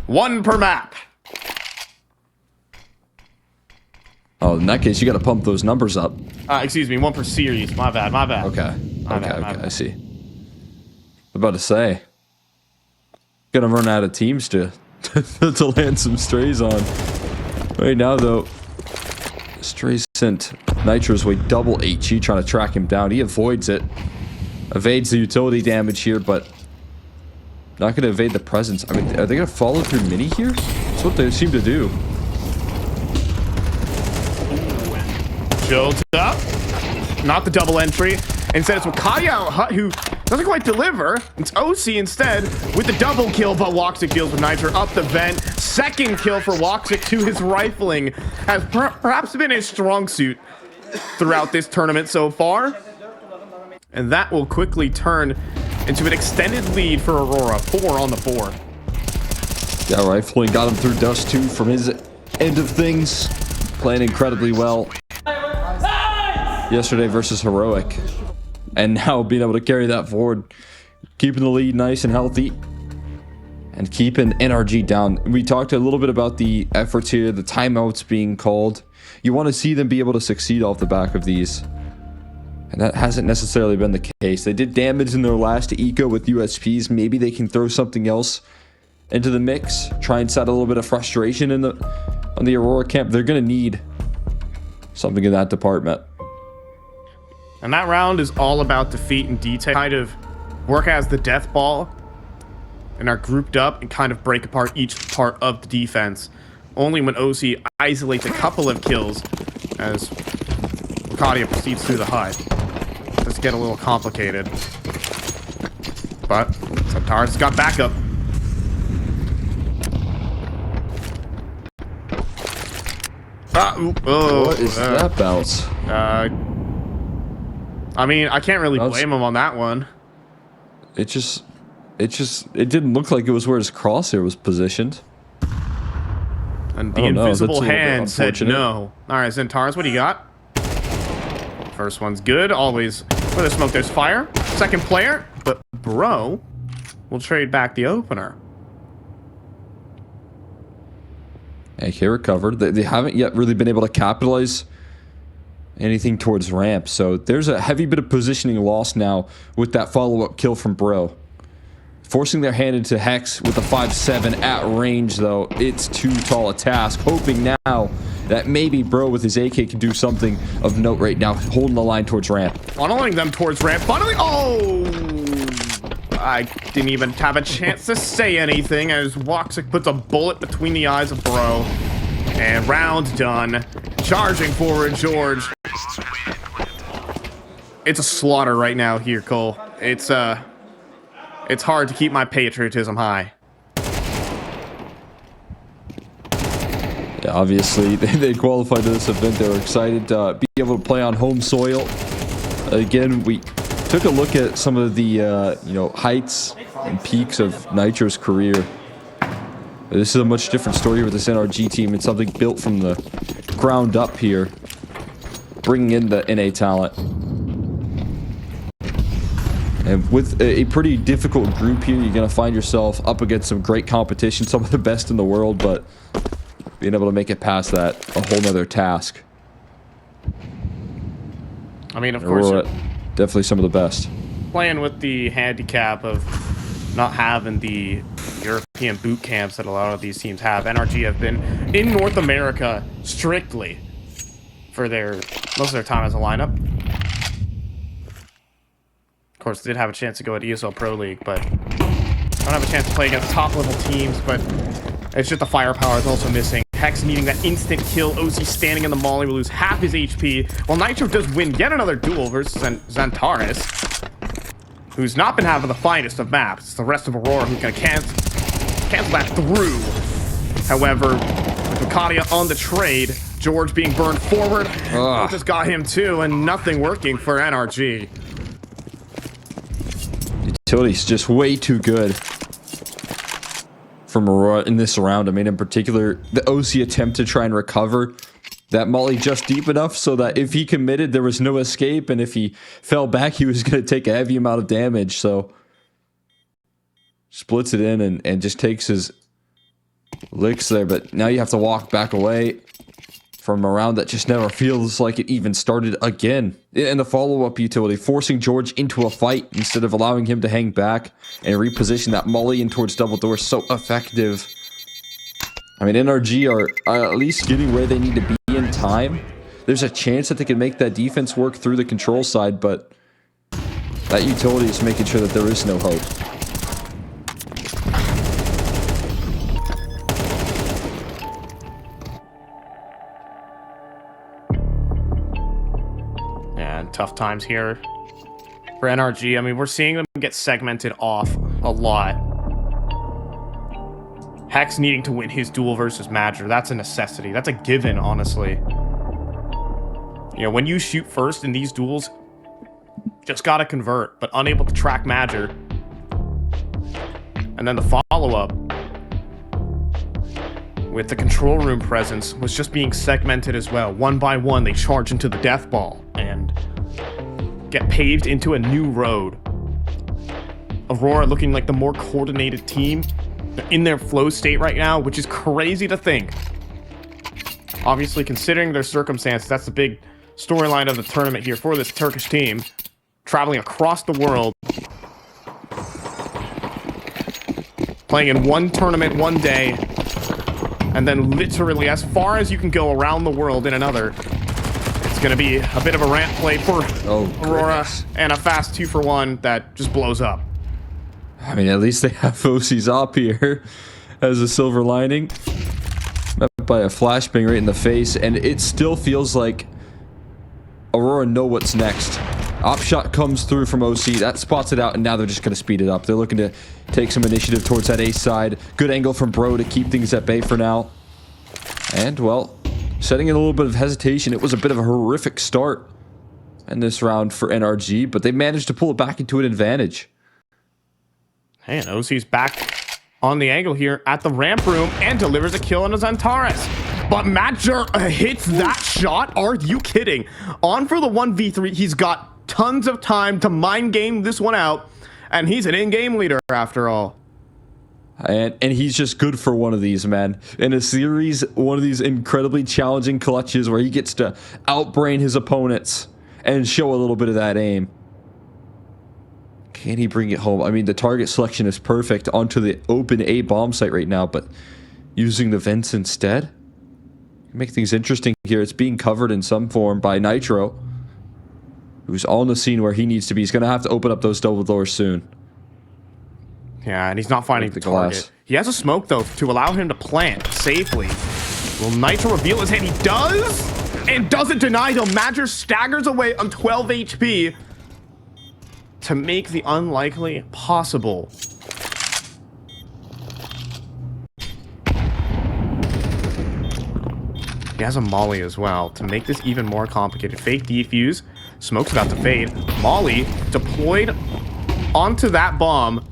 1 per map. Oh, in that case, you got to pump those numbers up. Excuse me, 1 per series. My bad. Okay. My bad. I see. I'm about to say, gonna run out of teams to to land some strays on. Right now, though, strays sent Nitro's way double HE trying to track him down. He avoids it, evades the utility damage here, but not gonna evade the presence. I mean, are they gonna follow through mini here? That's what they seem to do. Builds up. Not the double entry. Instead, it's Wakaya who doesn't quite deliver. It's OC instead with the double kill, but Woxic deals with Nitro up the vent. Second kill for Woxic to his rifling. Has perhaps been his strong suit throughout this tournament so far. And that will quickly turn into an extended lead for Aurora. 4 on the 4. Yeah, rifling got him through Dust 2 from his end of things. Playing incredibly well yesterday versus Heroic. And now being able to carry that forward, keeping the lead nice and healthy, and keeping NRG down. We talked a little bit about the efforts here, the timeouts being called. You want to see them be able to succeed off the back of these. And that hasn't necessarily been the case. They did damage in their last eco with USPs. Maybe they can throw something else into the mix. Try and set a little bit of frustration on the Aurora camp. They're going to need something in that department. And that round is all about defeat and detail. Kind of work as the death ball and are grouped up and kind of break apart each part of the defense. Only when OC isolates a couple of kills as Kadia proceeds through the HUD. Does get a little complicated. But Zantara's got backup. What is that bounce? I mean, I can't really blame him on that one. It didn't look like it was where his crosshair was positioned. And the invisible hand said no. All right, Zantara's, what do you got? First one's good. Always where there's smoke, there's fire. Second player, but Bro will trade back the opener. AK recovered. They haven't yet really been able to capitalize anything towards ramp, so there's a heavy bit of positioning lost now with that follow-up kill from Bro. Forcing their hand into Hex with a 5-7 at range, though. It's too tall a task. Hoping now that maybe Bro with his AK can do something of note right now, holding the line towards ramp. Funneling them towards ramp. Funneling. Oh! I didn't even have a chance to say anything as Woxic puts a bullet between the eyes of Bro. And round done. Charging forward, George. It's a slaughter right now here, Cole. It's hard to keep my patriotism high. Yeah, obviously, they qualified to this event. They were excited to be able to play on home soil. Again, we took a look at some of the heights and peaks of Nitro's career. This is a much different story with this NRG team. It's something built from the ground up here, bringing in the NA talent. And with a pretty difficult group here, you're going to find yourself up against some great competition, some of the best in the world, but being able to make it past that, a whole nother task. I mean, of course, Aurora, definitely some of the best. Playing with the handicap of not having the European boot camps that a lot of these teams have. NRG have been in North America strictly for most of their time as a lineup. Of course, did have a chance to go at ESL Pro League, but don't have a chance to play against top-level teams, but it's just the firepower is also missing. Hex needing that instant kill. OC standing in the molly will lose half his HP, while Nitro does win yet another duel versus Xantares, who's not been having the finest of maps. It's the rest of Aurora who's going to cancel that through. However, with Makadia on the trade, George being burned forward, just got him too, and nothing working for NRG. Utility's just way too good from Aurora in this round. I mean, in particular, the OC attempt to try and recover that molly just deep enough so that if he committed, there was no escape, and if he fell back, he was going to take a heavy amount of damage. So splits it in and just takes his licks there. But now you have to walk back away from a round that just never feels like it even started again. And the follow-up utility, forcing George into a fight instead of allowing him to hang back and reposition that molly in towards double door. So effective. I mean, NRG are at least getting where they need to be in time. There's a chance that they can make that defense work through the control side, but that utility is making sure that there is no hope. And tough times here for NRG. I mean, we're seeing them get segmented off a lot. Hex needing to win his duel versus Madger. That's a necessity. That's a given, honestly. You know, when you shoot first in these duels, just gotta convert, but unable to track Madger. And then the follow-up with the control room presence was just being segmented as well. One by one, they charge into the death ball and get paved into a new road. Aurora looking like the more coordinated team in their flow state right now, which is crazy to think. Obviously, considering their circumstances, that's the big storyline of the tournament here for this Turkish team. Traveling across the world. Playing in one tournament one day. And then literally as far as you can go around the world in another. It's going to be a bit of a ramp play for Aurora. And a fast 2-for-1 that just blows up. I mean, at least they have OC's up here as a silver lining. Met by a flashbang right in the face, and it still feels like Aurora know what's next. Op shot comes through from OC, that spots it out, and now they're just going to speed it up. They're looking to take some initiative towards that ace side. Good angle from Bro to keep things at bay for now. And, well, setting in a little bit of hesitation. It was a bit of a horrific start in this round for NRG, but they managed to pull it back into an advantage. Hey, and OC's back on the angle here at the ramp room and delivers a kill on Xantares. But Madger hits that shot. Are you kidding? On for the 1v3. He's got tons of time to mind game this one out. And he's an in-game leader after all. And he's just good for one of these, man. In a series, one of these incredibly challenging clutches where he gets to outbrain his opponents and show a little bit of that aim. Can he bring it home? I mean, the target selection is perfect onto the open A bomb site right now, but using the vents instead? Make things interesting here. It's being covered in some form by Nitro, who's on the scene where he needs to be. He's going to have to open up those double doors soon. Yeah, and he's not finding the target. He has a smoke, though, to allow him to plant safely. Will Nitro reveal his hand? He does! And doesn't deny, though. Madger staggers away on 12 HP. To make the unlikely possible. He has a molly as well to make this even more complicated. Fake defuse. Smoke's about to fade. Molly deployed onto that bomb.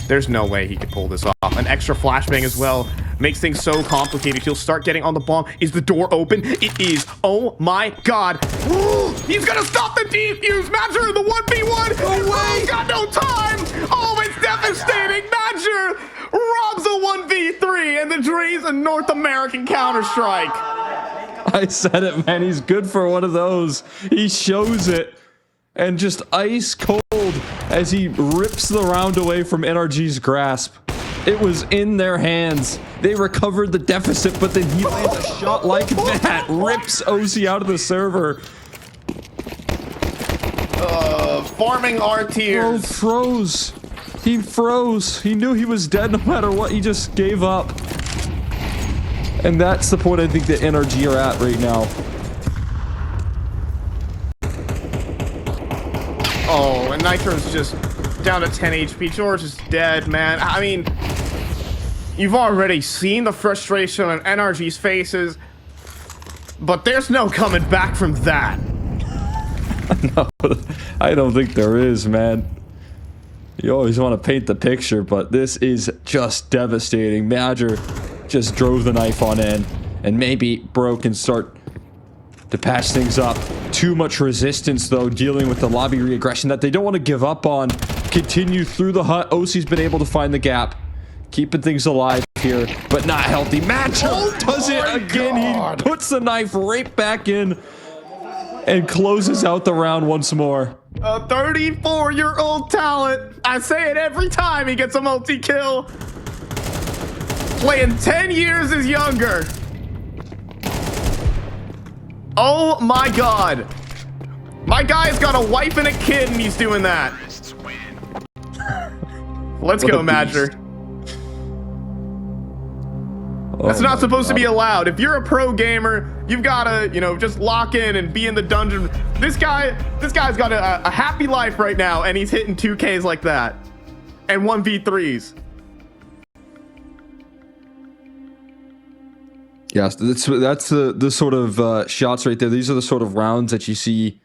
There's no way he could pull this off. An extra flashbang as well makes things so complicated. He'll start getting on the bomb. Is the door open? It is. Oh my god. Ooh, he's gonna stop the defuse. Badger in the 1v1. No way. He's got no time. Oh, it's devastating. Badger robs a 1v3 and the Dre's a North American Counter-Strike. I said it, man. He's good for one of those. He shows it. And just ice cold as he rips the round away from NRG's grasp. It was in their hands. They recovered the deficit, but then he lands a shot like that. Rips OC out of the server. Forming our Bro tears. froze. He froze. He knew he was dead no matter what. He just gave up. And that's the point I think that NRG are at right now. Oh, and Nitro's just down to 10 HP. George is dead, man. I mean, you've already seen the frustration on NRG's faces, but there's no coming back from that. No, I don't think there is, man. You always want to paint the picture, but this is just devastating. Badger just drove the knife on in, and maybe Bro can start to patch things up. Too much resistance, though, dealing with the lobby re-aggression that they don't want to give up on. Continue through the hut. OC's been able to find the gap. Keeping things alive here, but not healthy. Badger does it again. God. He puts the knife right back in and closes out the round once more. A 34-year-old talent. I say it every time he gets a multi-kill. Playing 10 years is younger. Oh my god. My guy's got a wife and a kid and he's doing that. Let's go, Badger. That's not supposed to be allowed. If you're a pro gamer, you've got to, you know, just lock in and be in the dungeon. This guy's got a happy life right now, and he's hitting 2Ks like that. And 1v3s. Yes, that's the sort of shots right there. These are the sort of rounds that you see,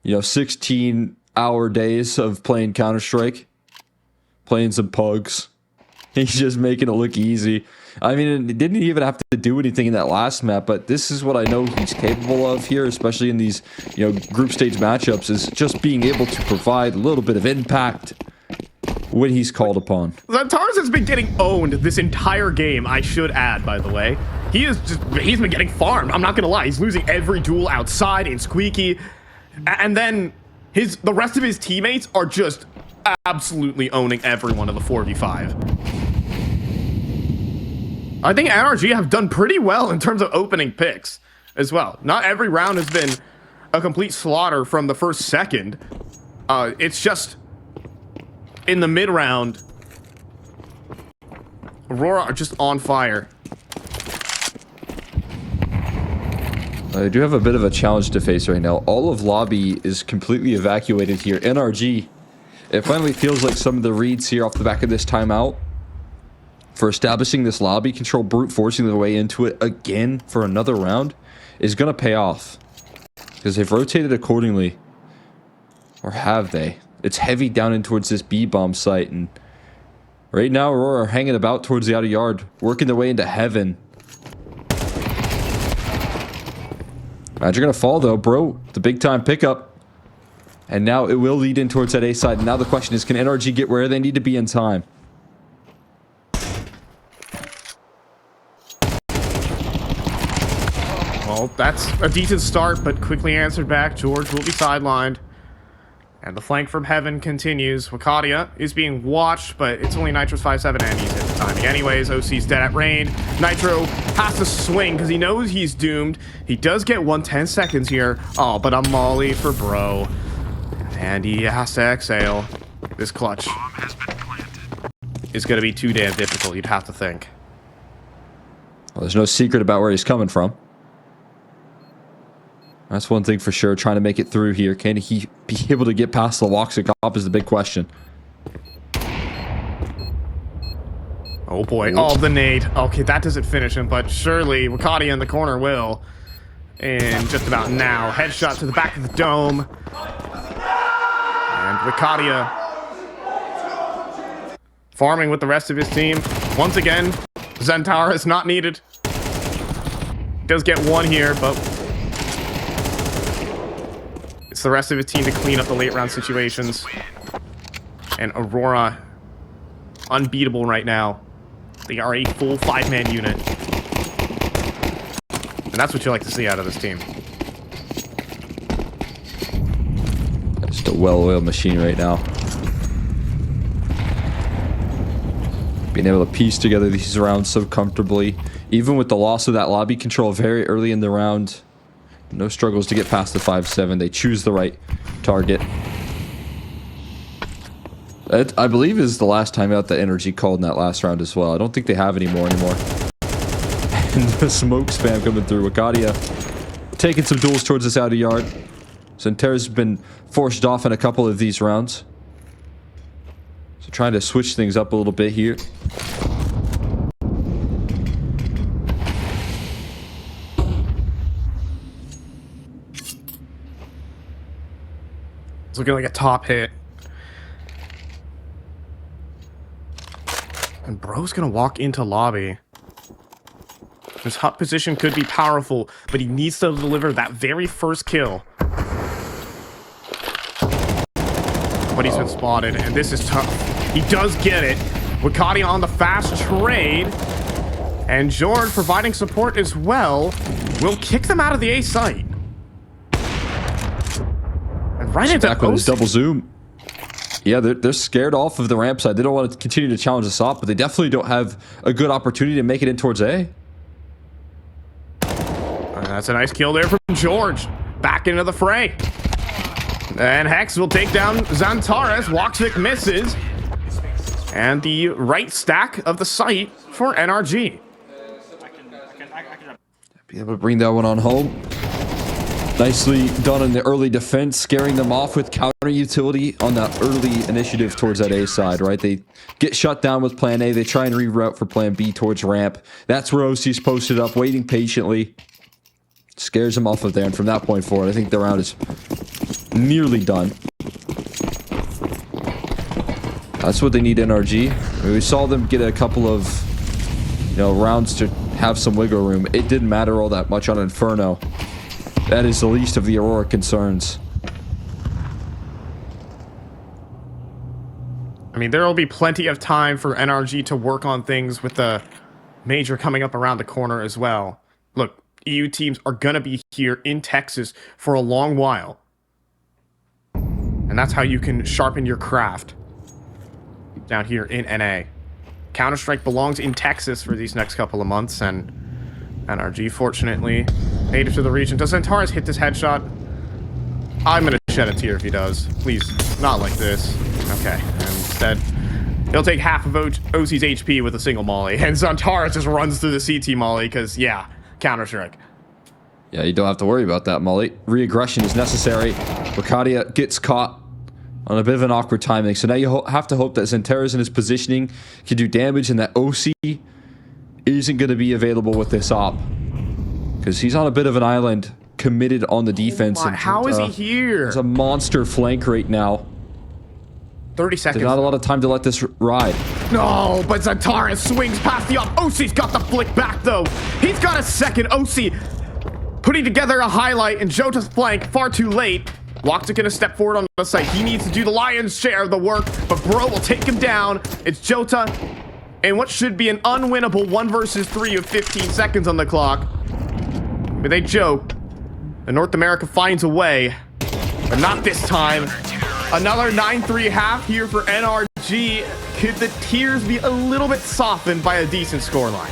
you know, 16-hour days of playing Counter-Strike, playing some pugs. He's just making it look easy. I mean, it didn't even have to do anything in that last map, but this is what I know he's capable of here, especially in these, you know, group stage matchups, is just being able to provide a little bit of impact when he's called upon. Zantares has been getting owned this entire game, I should add, by the way. He's been getting farmed, I'm not gonna lie. He's losing every duel outside in Squeaky. And then the rest of his teammates are just absolutely owning everyone in the 4v5. I think NRG have done pretty well in terms of opening picks as well. Not every round has been a complete slaughter from the first second. It's just in the mid round, Aurora are just on fire. I do have a bit of a challenge to face right now. All of lobby is completely evacuated here. NRG, it finally feels like some of the reads here off the back of this timeout for establishing this lobby control, brute forcing their way into it again for another round, is going to pay off. Because they've rotated accordingly. Or have they? It's heavy down in towards this B-bomb site. And right now, Aurora are hanging about towards the outer yard, working their way into heaven. You're going to fall, though, bro. The big-time pickup. And now it will lead in towards that A side. And now the question is, can NRG get where they need to be in time? Well, that's a decent start, but quickly answered back. George will be sidelined. And the flank from heaven continues. Wakadia is being watched, but it's only Nitro's 5-7, and he's hit the timing anyways. OC's dead at range. Nitro has to swing because he knows he's doomed. He does get 110 seconds here. Oh, but a molly for Bro. And he has to exhale. This clutch is going to be too damn difficult, you'd have to think. Well, there's no secret about where he's coming from. That's one thing for sure, trying to make it through here. Can he be able to get past the Loxic op is the big question. Oh boy. Oh, the nade. Okay, that doesn't finish him, but surely Wakadia in the corner will. And just about now. Headshot to the back of the dome. And Wakadia farming with the rest of his team. Once again, Zantara is not needed. Does get one here, but it's the rest of his team to clean up the late round situations. And Aurora, unbeatable right now. They are a full 5-man unit. And that's what you like to see out of this team. Just a well-oiled machine right now. Being able to piece together these rounds so comfortably. Even with the loss of that lobby control very early in the round. No struggles to get past the 5-7. They choose the right target. That, I believe, is the last time out that NRG called in that last round as well. I don't think they have any more anymore. And the smoke spam coming through. Wakadia taking some duels towards this outer yard. Zantara's been forced off in a couple of these rounds. So trying to switch things up a little bit here. It's looking like a top hit. And bro's gonna walk into lobby. His hut position could be powerful, but he needs to deliver that very first kill. But he's been spotted, and this is tough. He does get it. Wakadia on the fast trade. And Jordan providing support as well. Will kick them out of the A site. And right into back with his double zoom. Yeah, they're scared off of the ramp side. They don't want to continue to challenge us off, but they definitely don't have a good opportunity to make it in towards A. That's a nice kill there from George. Back into the fray. And Hex will take down Zantares. Woxic misses. And the right stack of the site for NRG. Be able to bring that one on home. Nicely done in the early defense, scaring them off with counter utility on that early initiative towards that A side, right? They get shut down with plan A. They try and reroute for plan B towards ramp. That's where OC's posted up, waiting patiently. Scares them off of there, and from that point forward, I think the round is nearly done. That's what they need, NRG. I mean, we saw them get a couple of, rounds to have some wiggle room. It didn't matter all that much on Inferno. That is the least of the Aurora concerns. I mean, there will be plenty of time for NRG to work on things with the major coming up around the corner as well. Look, EU teams are going to be here in Texas for a long while. And that's how you can sharpen your craft down here in NA. Counter-Strike belongs in Texas for these next couple of months, and NRG, fortunately, made it to the region. Does Zantares hit this headshot? I'm going to shed a tear if he does. Please, not like this. Okay, and instead, he'll take half of OC's HP with a single molly, and Zantares just runs through the CT molly, because, yeah, Counter-Strike. Yeah, you don't have to worry about that, Molly. Re-aggression is necessary. Wakadia gets caught on a bit of an awkward timing, so now you have to hope that Zantares in his positioning can do damage, and that OC isn't going to be available with this op. Because he's on a bit of an island, committed on the defense. Oh my, how is he here? It's a monster flank right now. 30 seconds. There's not a lot of time to let this ride. No, but Zantares swings past the op. OC's got the flick back, though. He's got a second. OC putting together a highlight, and Jota's flank far too late. Woxic gonna step forward on the site. He needs to do the lion's share of the work, but Bro will take him down. It's Jota, and what should be an unwinnable 1 versus 3 of 15 seconds on the clock. But they joke. And North America finds a way, but not this time. Another 9-3 half here for NRG. Could the tears be a little bit softened by a decent scoreline?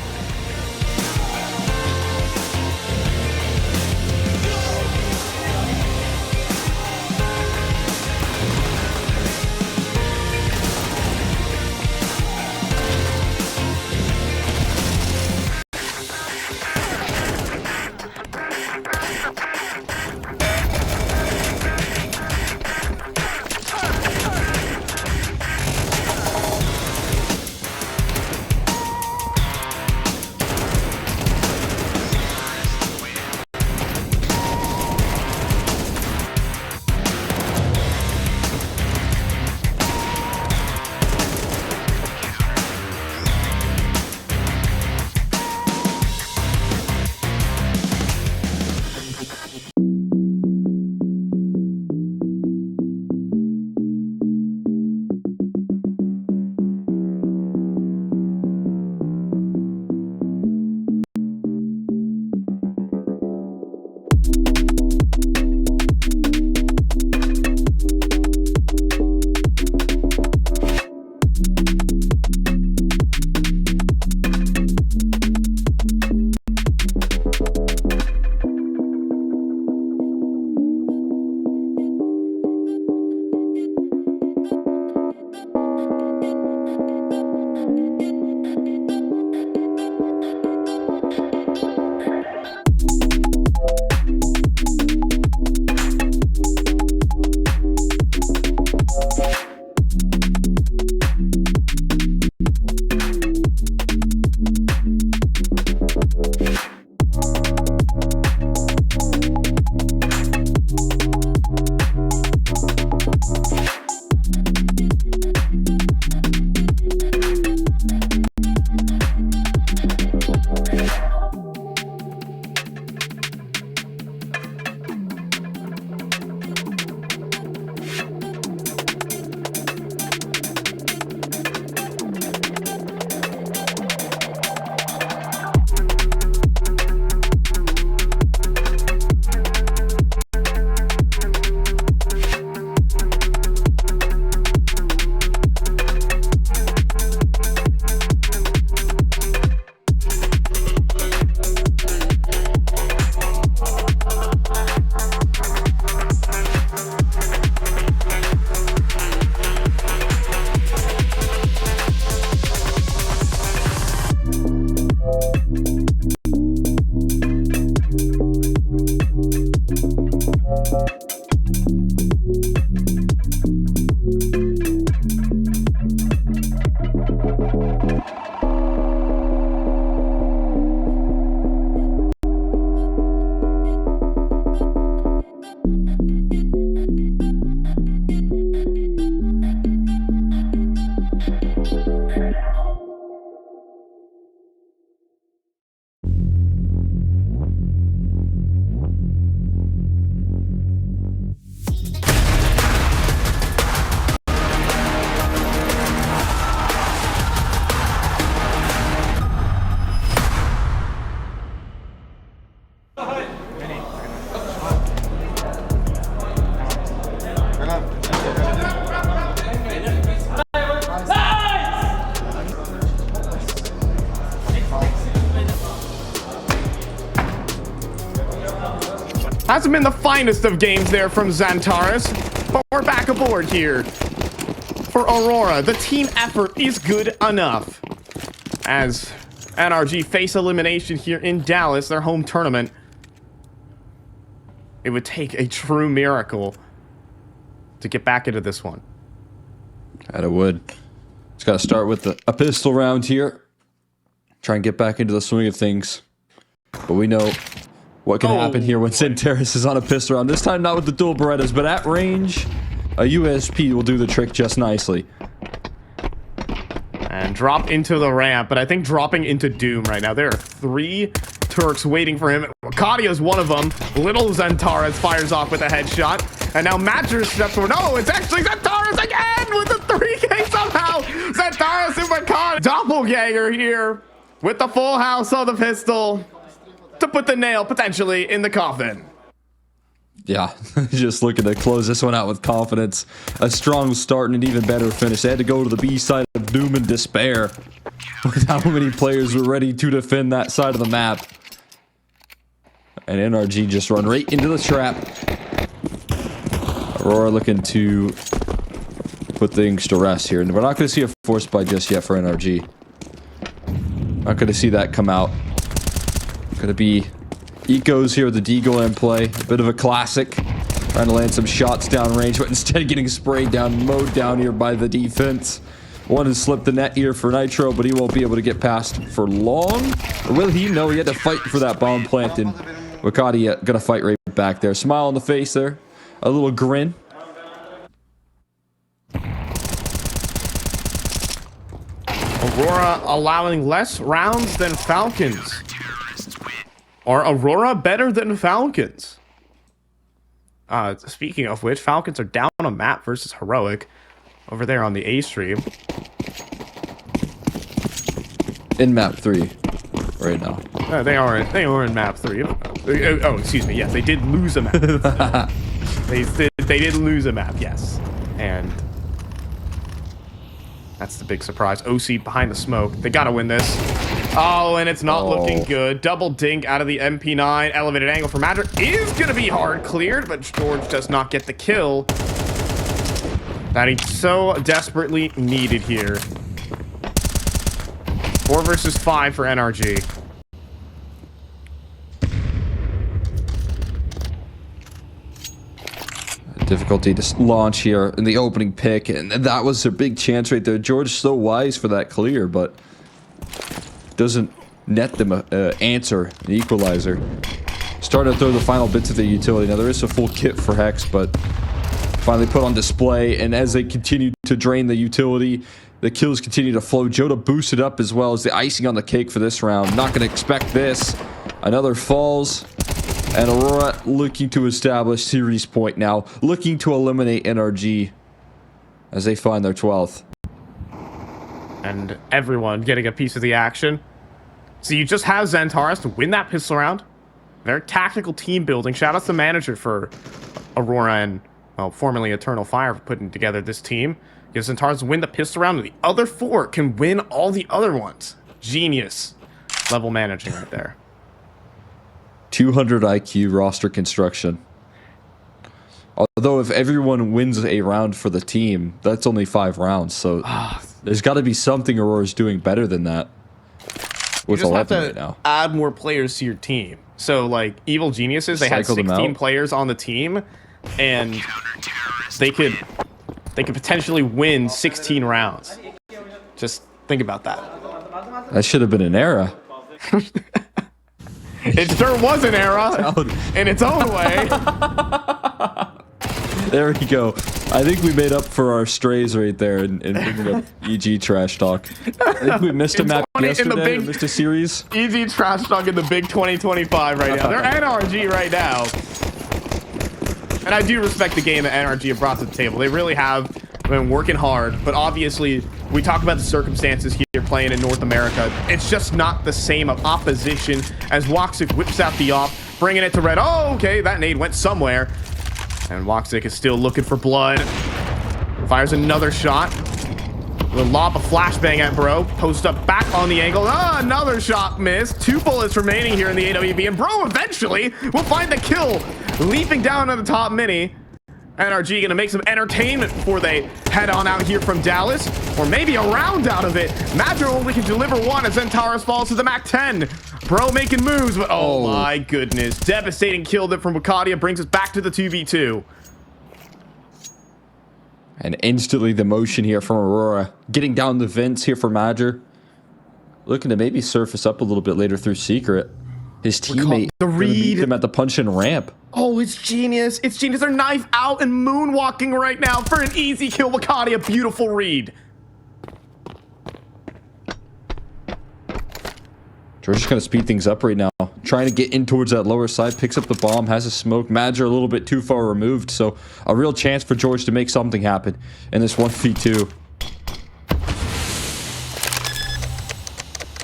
Hasn't been the finest of games there from Xantares, but we're back aboard here. For Aurora, the team effort is good enough. As NRG face elimination here in Dallas, their home tournament, it would take a true miracle to get back into this one. And it would. It's got to start with a pistol round here. Try and get back into the swing of things. But we know what can happen here when Xantares is on a pistol round. This time not with the dual Berettas, but at range, a USP will do the trick just nicely. And drop into the ramp, but I think dropping into Doom right now. There are 3 Turks waiting for him. Kadia is one of them. Little Xantares fires off with a headshot. And now Matcher steps forward. No, it's actually Xantares again with the 3K somehow. Xantares and Makad. Doppelganger here with the full house on the pistol to put the nail potentially in the coffin. Yeah, just looking to close this one out with confidence. A strong start and an even better finish. They had to go to the B side of Doom and despair with how many players were ready to defend that side of the map. And NRG just run right into the trap. Aurora looking to put things to rest here. And we're not going to see a force buy just yet for NRG. Not going to see that come out. Going to be Ecos here with the Deagle in play. A bit of a classic. Trying to land some shots downrange, but instead getting sprayed down, mowed down here by the defense. One has slipped the net here for Nitro, but he won't be able to get past for long. Or will he? No, he had to fight for that bomb plant, and Wakati gonna fight right back there. Smile on the face there. A little grin. Aurora allowing less rounds than Falcons. Are Aurora better than Falcons? Speaking of which, Falcons are down a map versus Heroic over there on the A stream. In map 3 right now. They are in map 3. Oh, excuse me. Yes, they did lose a map. they did lose a map, yes. And that's the big surprise. OC behind the smoke. They gotta win this. Oh, and it's not looking good. Double dink out of the MP9. Elevated angle for Magic is going to be hard cleared, but George does not get the kill that he so desperately needed here. 4 versus 5 for NRG. Difficulty to launch here in the opening pick, and that was their big chance right there. George so wise for that clear, but doesn't net them an answer, an equalizer. Starting to throw the final bits of the utility. Now there is a full kit for Hex, but finally put on display, and as they continue to drain the utility, the kills continue to flow. Joda boosted up as well as the icing on the cake for this round. Not going to expect this. Another falls, and Aurora looking to establish series point now, looking to eliminate NRG as they find their 12th. And everyone getting a piece of the action. So you just have Xantares to win that pistol round. Very tactical team building. Shout out to the manager for Aurora and, well, formerly Eternal Fire for putting together this team. Gives Xantares to win the pistol round, and the other 4 can win all the other ones. Genius level managing right there. 200 IQ roster construction. Although if everyone wins a round for the team, that's only 5 rounds, so there's got to be something Aurora's doing better than that. You just have to add more players to your team. So, like, Evil Geniuses, they had 16 players on the team, and they could potentially win 16 rounds. Just think about that. That should have been an era. It sure was an era in its own way. There we go. I think we made up for our strays right there and bringing up EG trash talk. I think we missed a map yesterday, missed a series. EG trash talk in the big 2025 right now. They're NRG right now. And I do respect the game that NRG have brought to the table. They really have been working hard, but obviously we talk about the circumstances here playing in North America. It's just not the same of opposition as Woxic whips out the off, bringing it to red. Oh, okay, that nade went somewhere. And Woxic is still looking for blood. Fires another shot. Will lob a flashbang at Bro. Post up back on the angle. Ah, another shot missed. 2 bullets remaining here in the AWP. And Bro eventually will find the kill leaping down to the top mini. NRG gonna make some entertainment before they head on out here from Dallas, or maybe a round out of it. Madra only can deliver one as Zentaris falls to the Mac 10. Bro making moves, but oh my goodness. Devastating kill there from Wakadia brings us back to the 2v2. And instantly the motion here from Aurora. Getting down the vents here for Madra. Looking to maybe surface up a little bit later through Secret. His teammate the read meet him at the punch-in ramp. Oh, it's genius. It's genius. They're knife out and moonwalking right now for an easy kill. Wakadia, beautiful read. George is going to speed things up right now. Trying to get in towards that lower side. Picks up the bomb. Has a smoke. Madra a little bit too far removed. So a real chance for George to make something happen in this 1v2.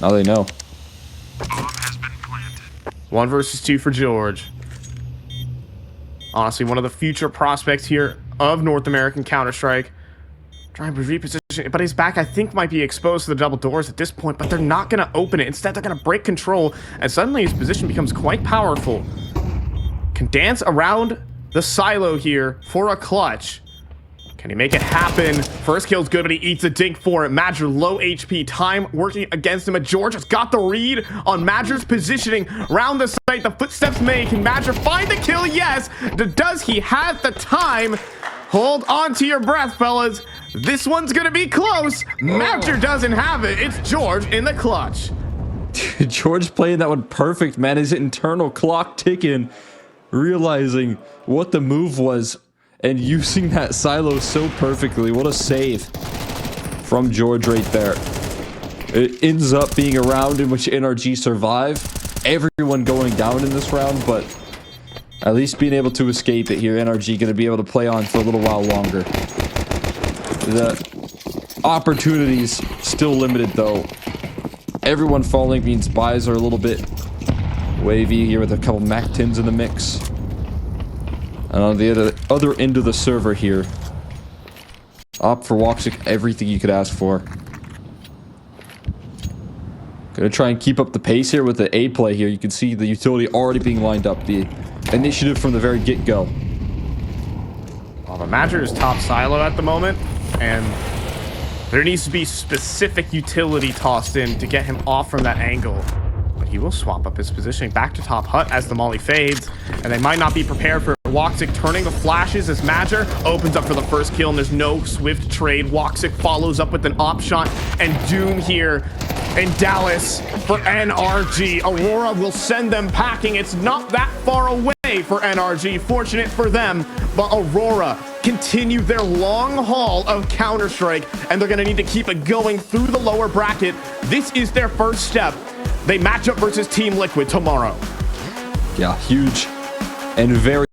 Now they know. Bomb has been planted. 1 versus 2 for George. Honestly, one of the future prospects here of North American Counter-Strike. Trying to reposition, but his back, I think, might be exposed to the double doors at this point, but they're not going to open it. Instead, they're going to break control, and suddenly his position becomes quite powerful. Can dance around the silo here for a clutch. Can he make it happen? First kill's good, but he eats a dink for it. Madra low HP, time working against him, and George has got the read on Madra's positioning around the site. The footsteps made. Can Madra find the kill? Yes. Does he have the time? Hold on to your breath, fellas. This one's gonna be close. Madra doesn't have it. It's George in the clutch. George playing that one perfect, man. His internal clock ticking, realizing what the move was, and using that silo so perfectly. What a save from George right there. It ends up being a round in which NRG survive. Everyone going down in this round, but at least being able to escape it here. NRG going to be able to play on for a little while longer. The opportunities still limited, though. Everyone falling means buys are a little bit wavy here with a couple Mac 10s in the mix. And on the other end of the server here, opt for Woxic, everything you could ask for. Gonna try and keep up the pace here with the A play here. You can see the utility already being lined up. The initiative from the very get-go. Well, the Madra is top silo at the moment, and there needs to be specific utility tossed in to get him off from that angle. But he will swap up his positioning back to top hut as the molly fades, and they might not be prepared for Woxic turning the flashes as Madra opens up for the first kill, and there's no swift trade. Woxic follows up with an op shot, and Doom here in Dallas for NRG. Aurora will send them packing. It's not that far away for NRG. Fortunate for them, but Aurora continue their long haul of Counter-Strike, and they're going to need to keep it going through the lower bracket. This is their first step. They match up versus Team Liquid tomorrow. Yeah, huge and very